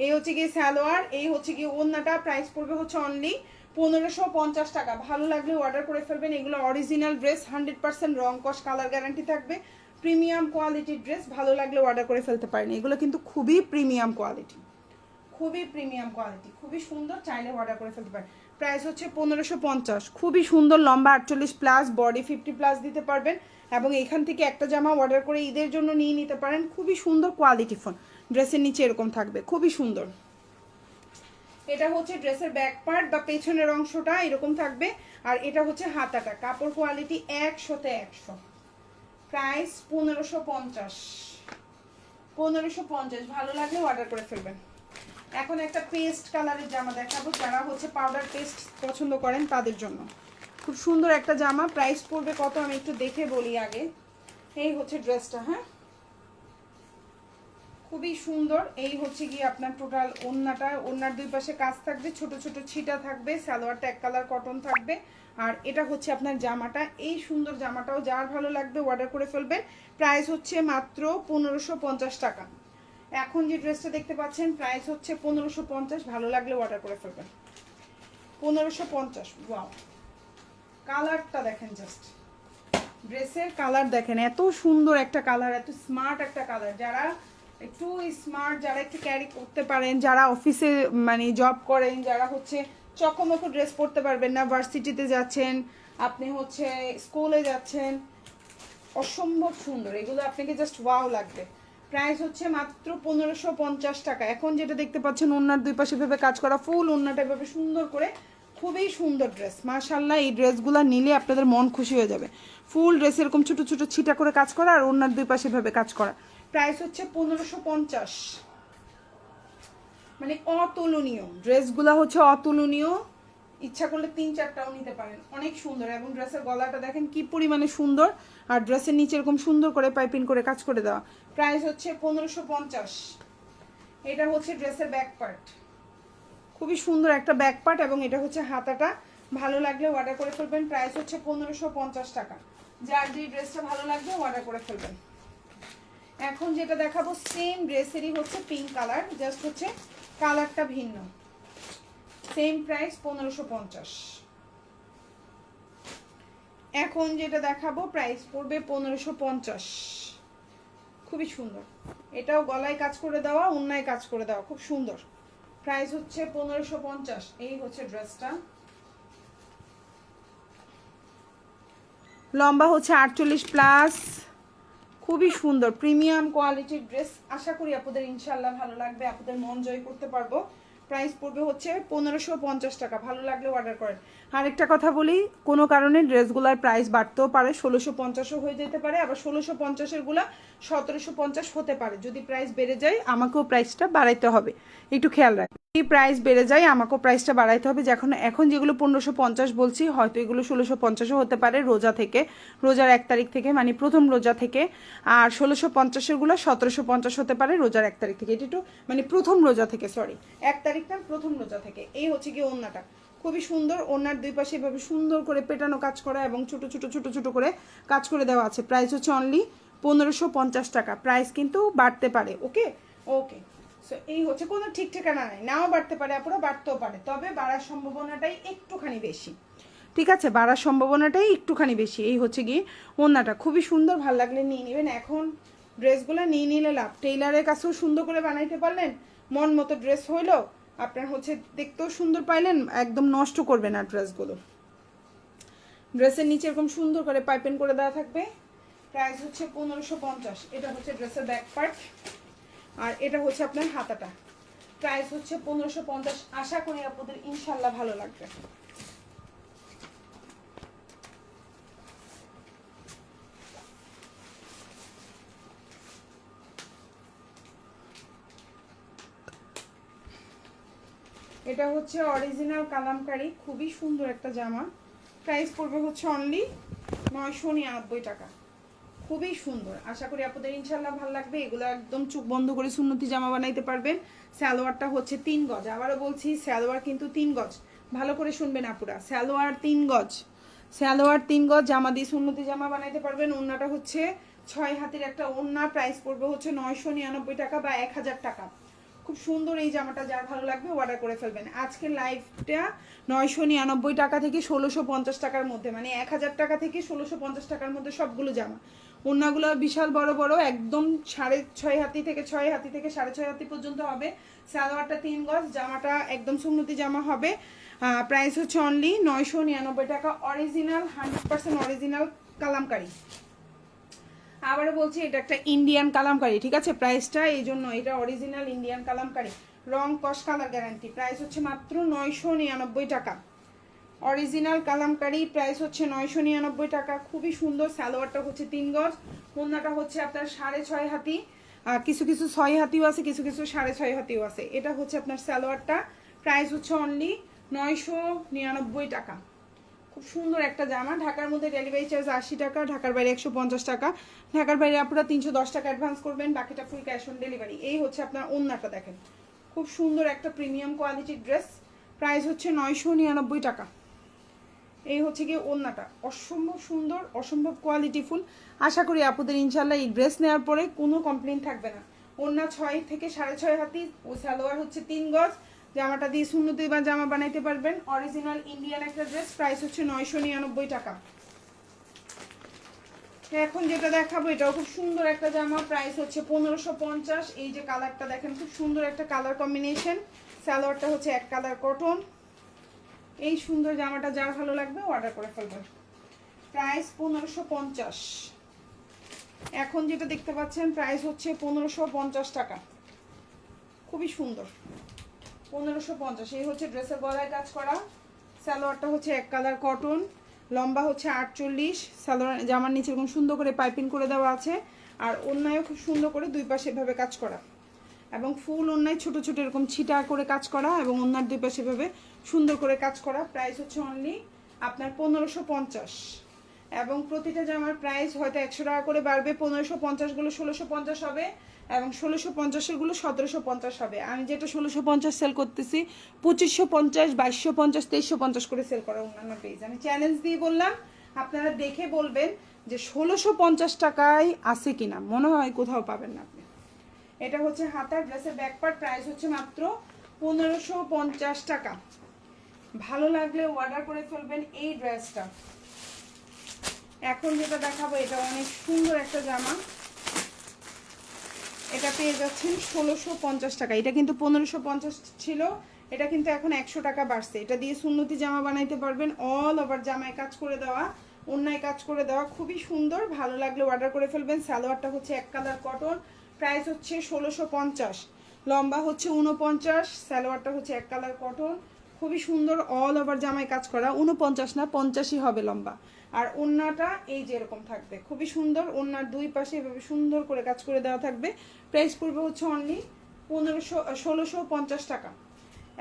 এই হচ্ছে গিয়ে সালোয়ার, এই হচ্ছে গিয়ে ওন্নাটা। প্রাইস পড়বে হচ্ছে অনলি 1550 টাকা। ভালো লাগলে অর্ডার করে ফেলবেন। এগুলো অরিজিনাল ড্রেস, 100% রং কস কালার গ্যারান্টি থাকবে, প্রিমিয়াম কোয়ালিটির ড্রেস। ভালো লাগলে অর্ডার করে ফেলতে পারেন। এগুলো কিন্তু খুবই প্রিমিয়াম কোয়ালিটি, খুবই প্রিমিয়াম কোয়ালিটি, খুবই সুন্দর, চাইলে অর্ডার করে ফেলতে পারেন। প্রাইস হচ্ছে 1550। খুবই সুন্দর, লম্বা 48+, বডি 50+ দিতে পারবেন। এবং এখান থেকে একটা জামা অর্ডার করে ঈদের জন্য নিয়ে নিতে পারেন। খুবই সুন্দর কোয়ালিটি ফোন, ড্রেসের নিচে এরকম থাকবে, খুবই সুন্দর। এটা হচ্ছে ড্রেসের ব্যাক পার্ট বা পেছনের অংশটা এরকম থাকবে, আর এটা হচ্ছে হাতাটা। কাপড় কোয়ালিটি 100তে 100, প্রাইস 1550, 1550। ভালো লাগলে অর্ডার করে ফেলবেন। এখন একটা পেস্ট কালারের জামা দেখাবো, যারা হচ্ছে পাউডার পেস্ট পছন্দ করেন তাদের জন্য। খুব সুন্দর একটা জামা, প্রাইস পড়বে কত আমি একটু দেখে বলি আগে। এই হচ্ছে ড্রেসটা, হ্যাঁ খুবই সুন্দর। এই হচ্ছে গিয়ে আপনার টোটাল ওড়নাটা, ওড়নার দুই পাশে কাজ থাকবে, ছোট ছোট ছিটা থাকবে, সালোয়ারটা এক কালার কটন থাকবে। আর এটা হচ্ছে আপনার জামাটা। এই সুন্দর জামাটাও যার ভালো লাগবে অর্ডার করে ফেলবেন। প্রাইস হচ্ছে মাত্র 1550 টাকা। এখন যে ড্রেসটা দেখতে পাচ্ছেন প্রাইস হচ্ছে 1550। ভালো লাগলে অর্ডার করে ফেলবেন। 1550। ওয়াও, কালারটা দেখেন, জাস্ট ড্রেসের কালার দেখেন, এত সুন্দর একটা কালার, এত স্মার্ট একটা কালার। যারা একটু স্মার্ট, যারা একটু ক্যারি করতে পারেন, যারা অফিসে মানে জব করেন, যারা হচ্ছে চকমকো ড্রেস পরতে পারবেন না, ভার্সিটিতে যাচ্ছেন, আপনি হচ্ছে স্কুলে যাচ্ছেন, অসম্ভব সুন্দর এগুলো, আপনাকে জাস্ট ওয়াও লাগবে। প্রাইস হচ্ছে মাত্র 1550 টাকা। এখন যেটা দেখতে পাচ্ছেন ওড়নার দুই পাশে ভেবে কাজ করা, ফুল ওড়নাটা এভাবে সুন্দর করে, খুবই সুন্দর ড্রেস মাশাআল্লাহ। এই ড্রেসগুলো নিলে আপনাদের মন খুশি হয়ে যাবে। ফুল ড্রেস এরকম ছোট ছোট ছিটা করে কাজ করা আর ওড়নার দুই পাশে ভেবে কাজ করা। প্রাইস হচ্ছে 1550, মানে অতুলনীয় ড্রেসগুলো হচ্ছে অতুলনীয়। ইচ্ছা করলে 3-4টাও নিতে পারেন, অনেক সুন্দর। এবং ড্রেসের গলাটা দেখেন কি পরিমাণে সুন্দর, আর ড্রেসের নিচে এরকম সুন্দর করে পাইপিং করে কাজ করে দেওয়া। প্রাইস হচ্ছে 1550। এটা হচ্ছে ড্রেসের ব্যাক পার্ট, খুবই সুন্দর একটা ব্যাক পার্ট, এবং এটা হচ্ছে হাতাটা। ভালো লাগলে অর্ডার করে ফেলবেন। প্রাইস হচ্ছে 1550 টাকা। যার যে ড্রেসটা ভালো লাগবে অর্ডার করে ফেলবেন। এখন যেটা দেখাবো সেম ড্রেসেরই হচ্ছে পিঙ্ক কালার, জাস্ট হচ্ছে কালারটা ভিন্ন। Same price 1550। এখন যেটা দেখাবো প্রাইস পড়বে 1550। খুবই সুন্দর, এটাও গলায় কাজ করে দেওয়া, ওড়নায় কাজ করে দেওয়া, খুব সুন্দর। প্রাইস হচ্ছে 1550। এই হচ্ছে ড্রেসটা, লম্বা হচ্ছে 48 প্লাস, খুবই সুন্দর প্রিমিয়াম কোয়ালিটির ড্রেস। আশা করি আপনাদের ইনশাল্লাহ ভালো লাগবে, আপনাদের মন জয় করতে পারবো। প্রাইস পড়বে হচ্ছে 1550 টাকা। ভালো লাগলে অর্ডার করেন। আরেকটা কথা বলি, কোনো কারণে ড্রেসগুলোর প্রাইস বাড়তেও পারে, 1650ও হয়ে যেতে পারে, আবার 1650-এর গুলা 1750 হতে পারে। যদি প্রাইস বেড়ে যায় আমাকেও প্রাইসটা বাড়াইতে হবে, একটু খেয়াল রাখবেন। এই প্রাইস বেড়ে যায় আমাকেও প্রাইসটা বাড়াইতে হবে। এখন যেগুলো 1550 বলছি, হয়তো এগুলো 1650ও হতে পারে রোজা থেকে, রোজার 1 তারিখ থেকে, মানে প্রথম রোজা থেকে। আর 1650-এর গুলো 1750 হতে পারে রোজার 1 তারিখ থেকে। এটা একটু মানে প্রথম রোজা থেকে, সরি 1 তারিখটা প্রথম রোজা থেকে। এই হচ্ছে কি ওড়নাটা, খুবই সুন্দর। ওড়নার দুই পাশে এভাবে সুন্দর করে পেটানো কাজ করা এবং ছোট ছোট ছোট ছোট করে কাজ করে দেওয়া আছে। প্রাইস হচ্ছে অনলি 1550 টাকা। প্রাইস কিন্তু বাড়তে পারে। ওকে ওকে, সো এই হচ্ছে, কোনো ঠিক ঠিকানা নেই, নাও বাড়তে পারে, আপুরা বাড়তেও পারে, তবে বাড়ার সম্ভাবনাটাই একটুখানি বেশি। ঠিক আছে, বাড়ার সম্ভাবনাটাই একটুখানি বেশি। এই হচ্ছে কি ওড়নাটা, খুবই সুন্দর। ভালো লাগলে নিয়ে নেবেন। এখন ড্রেসগুলো নিয়ে নিলে লাভ, টেইলারের কাছেও সুন্দর করে বানাইতে পারলেন, মন মতো ড্রেস হইলো, আপনার হচ্ছে দেখতেও সুন্দর পাইলেন, একদম নষ্ট করবে না ড্রেসগুলো। ড্রেসের নিচে এরকম সুন্দর করে পাইপিং করে দেওয়া থাকবে। প্রাইস হচ্ছে 1550। এটা হচ্ছে ড্রেসের ব্যাক পার্ট, আর এটা হচ্ছে আপনার হাতাটা। প্রাইস হচ্ছে 1550। আশা করি আপনাদের ইনশাল্লাহ ভালো লাগবে। এটা হচ্ছে অরিজিনাল কালামকারী, খুবই সুন্দর একটা জামা। প্রাইস পড়বে হচ্ছে অনলি 999 টাকা। খুবই সুন্দর, আশা করি আপনাদের ইনশাল্লাহ ভালো লাগবে। এগুলো একদম চোখ বন্ধ করে সুন্নতি জামা বানাইতে পারবেন। সালোয়ারটা হচ্ছে 3 গজ, আবারও বলছি সালোয়ার কিন্তু 3 গজ। ভালো করে শুনবেন আপুরা, সালোয়ার 3 গজ, সালোয়ার 3 গজ জামা দিয়ে সুন্নতি জামা বানাইতে পারবেন। ওড়নাটা হচ্ছে 6 হাতের একটা ওড়না। প্রাইস পড়বে হচ্ছে 999 টাকা বা 1000 টাকা। খুব সুন্দর এই জামাটা, যার ভালো লাগবে অর্ডার করে ফেলবেন। আজকের লাইভটা 999 টাকা থেকে 1650 টাকার মধ্যে, মানে 1000 টাকা থেকে 1650 টাকার মধ্যে সবগুলো জামা। ওড়নাগুলো বিশাল বড় বড়, একদম 6.5 হাতি থেকে 6 হাতি থেকে 6.5 হাতি পর্যন্ত হবে। সালোয়ারটা 3 গজ, জামাটা একদম সুন্নতি জামা হবে। প্রাইস হচ্ছে অনলি 999 টাকা। Original 100% original Kalamkari. আবারও বলছি এটা একটা ইন্ডিয়ান কালামকারী, ঠিক আছে? প্রাইসটা এই জন্য, এটা অরিজিনাল ইন্ডিয়ান কালামকারী, রং কস কালার গ্যারান্টি। প্রাইস হচ্ছে মাত্র 999 টাকা। অরিজিনাল কালামকারী, প্রাইস হচ্ছে 999 টাকা। খুবই সুন্দর। সালোয়ারটা হচ্ছে 3 গজ, ওড়নাটা হচ্ছে আপনার 6.5 হাতি, কিছু কিছু 6 হাতিও আছে, কিছু কিছু 6.5 হাতিও আছে। এটা হচ্ছে আপনার সালোয়ারটা, প্রাইস হচ্ছে অনলি 999 টাকা। খুব সুন্দর একটা জামা। ঢাকার মধ্যে ডেলিভারি চার্জ 80 টাকা, ঢাকার বাইরে 150 টাকা। ঢাকার বাইরে আপনারা 310 টাকা অ্যাডভান্স করবেন, বাকিটা ফুল ক্যাশ অন ডেলিভারি। এই হচ্ছে আপনার ওড়নাটা, দেখেন খুব সুন্দর একটা প্রিমিয়াম কোয়ালিটির ড্রেস, প্রাইস হচ্ছে 999 টাকা। এই হচ্ছে গিয়ে ওড়নাটা, অসম্ভব সুন্দর, অসম্ভব কোয়ালিটিফুল। আশা করি আপুদের ইনশাল্লাহ এই ড্রেস নেওয়ার পরে কোনো কমপ্লেন থাকবে না। ওড়না 6 থেকে 6.5 হাতি, ও সালোয়ার হচ্ছে 3 গজ। জামাটা দিয়ে সুন্নতি বা জামা বানাইতে পারবেন। অরিজিনাল ইন্ডিয়ান একটা ড্রেস, প্রাইস হচ্ছে 999 টাকা। এখন যেটা দেখাবো এটাও খুব সুন্দর একটা জামা, প্রাইস হচ্ছে 1550। এই যে কালারটা দেখেন, খুব সুন্দর একটা কালার কম্বিনেশন। সালোয়ারটা হচ্ছে এক কালার কটন। এই সুন্দর জামাটা যার ভালো লাগবে অর্ডার করে ফেলবেন, প্রাইস 1550। এখন যেটা দেখতে পাচ্ছেন প্রাইস হচ্ছে 1550 টাকা, খুবই সুন্দর। 1550। এই হচ্ছে ড্রেসের গলায় কাজ করা। সালোয়ারটা হচ্ছে এক কালার কটন, লম্বা হচ্ছে 48। সালোয়ার জামার নিচে এরকম সুন্দর করে পাইপিং করে দেওয়া আছে, আর ওড়নায়ও খুব সুন্দর করে দুই পাশে এভাবে কাজ করা, এবং ফুল ওড়নায় ছোট ছোট এরকম ছিটা করে কাজ করা, এবং ওড়নার দুই পাশে এভাবে সুন্দর করে কাজ করা। প্রাইস হচ্ছে অনলি আপনার 1550। এবং প্রতিটা জামার প্রাইস হয়তো 100 টাকা করে বাড়বে। 1550 গুলো 1650 হবে, এবং 1650 গুলো 1750 হবে। আমি যেটা 1650 সেল করতেছি 2550, 2250, 2350 করে সেল করা অন্যান্য পেজ। আমি চ্যালেঞ্জ দিয়ে বললাম, আপনারা দেখে বলবেন যে 1650 টাকায় আছে কিনা, মনে হয় কোথাও পাবেন না আপনি। এটা হচ্ছে হাতার ড্রেসের ব্যাক পার্ট, প্রাইস হচ্ছে মাত্র 1550 টাকা। ভালো লাগলে অর্ডার করে ফেলবেন এই ড্রেসটা। এখন যেটা দেখাবো এটা অনেক সুন্দর একটা জামা, এটা পেয়ে যাচ্ছেন 1650 টাকা। এটা কিন্তু 1550 ছিল, এটা কিন্তু এখন 100 টাকা বাড়ছে। এটা দিয়ে সুন্নতি জামা বানাইতে পারবেন, অল ওভার জামায় কাজ করে দেওয়া, ওড়নায় কাজ করে দেওয়া, খুবই সুন্দর। ভালো লাগলে অর্ডার করে ফেলবেন। সালোয়ারটা হচ্ছে এক কালার কটন, প্রাইস হচ্ছে 1650, লম্বা হচ্ছে 49, সালোয়ারটা হচ্ছে এক কালার কটন, খুবই সুন্দর, অল ওভার জামায় কাজ করা। 49 না 50ই হবে লম্বা। আর ওড়নাটা এই যে এরকম থাকবে, খুবই সুন্দর। ওড়নার দুই পাশে এভাবে সুন্দর করে কাজ করে দেওয়া থাকবে। প্রাইস পড়বে হচ্ছে অনলি 1650 টাকা।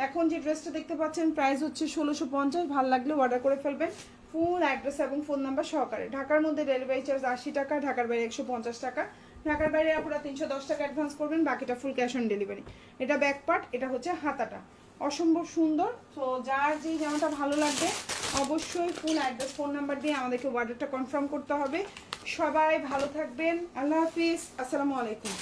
এখন যে ড্রেসটা দেখতে পাচ্ছেন প্রাইস হচ্ছে 1650। ভালো লাগলে অর্ডার করে ফেলবেন ফুল অ্যাড্রেস এবং ফোন নাম্বার সহকারে। ঢাকার মধ্যে ডেলিভারি চার্জ 80 টাকা, ঢাকার বাইরে 150 টাকা। ঢাকার বাইরে আপনারা 310 টাকা অ্যাডভান্স করবেন, বাকিটা ফুল ক্যাশ অন ডেলিভারি। এটা ব্যাক পার্ট, এটা হচ্ছে হাতাটা, অসম্ভব সুন্দর। তো যার যেই জামাটা ভালো লাগবে অবশ্যই ফুল অ্যাড্রেস ফোন নাম্বার দিয়ে আমাদেরকে অর্ডারটা কনফার্ম করতে হবে। সবাই ভালো থাকবেন, আল্লাহ হাফিজ, আসসালামু আলাইকুম।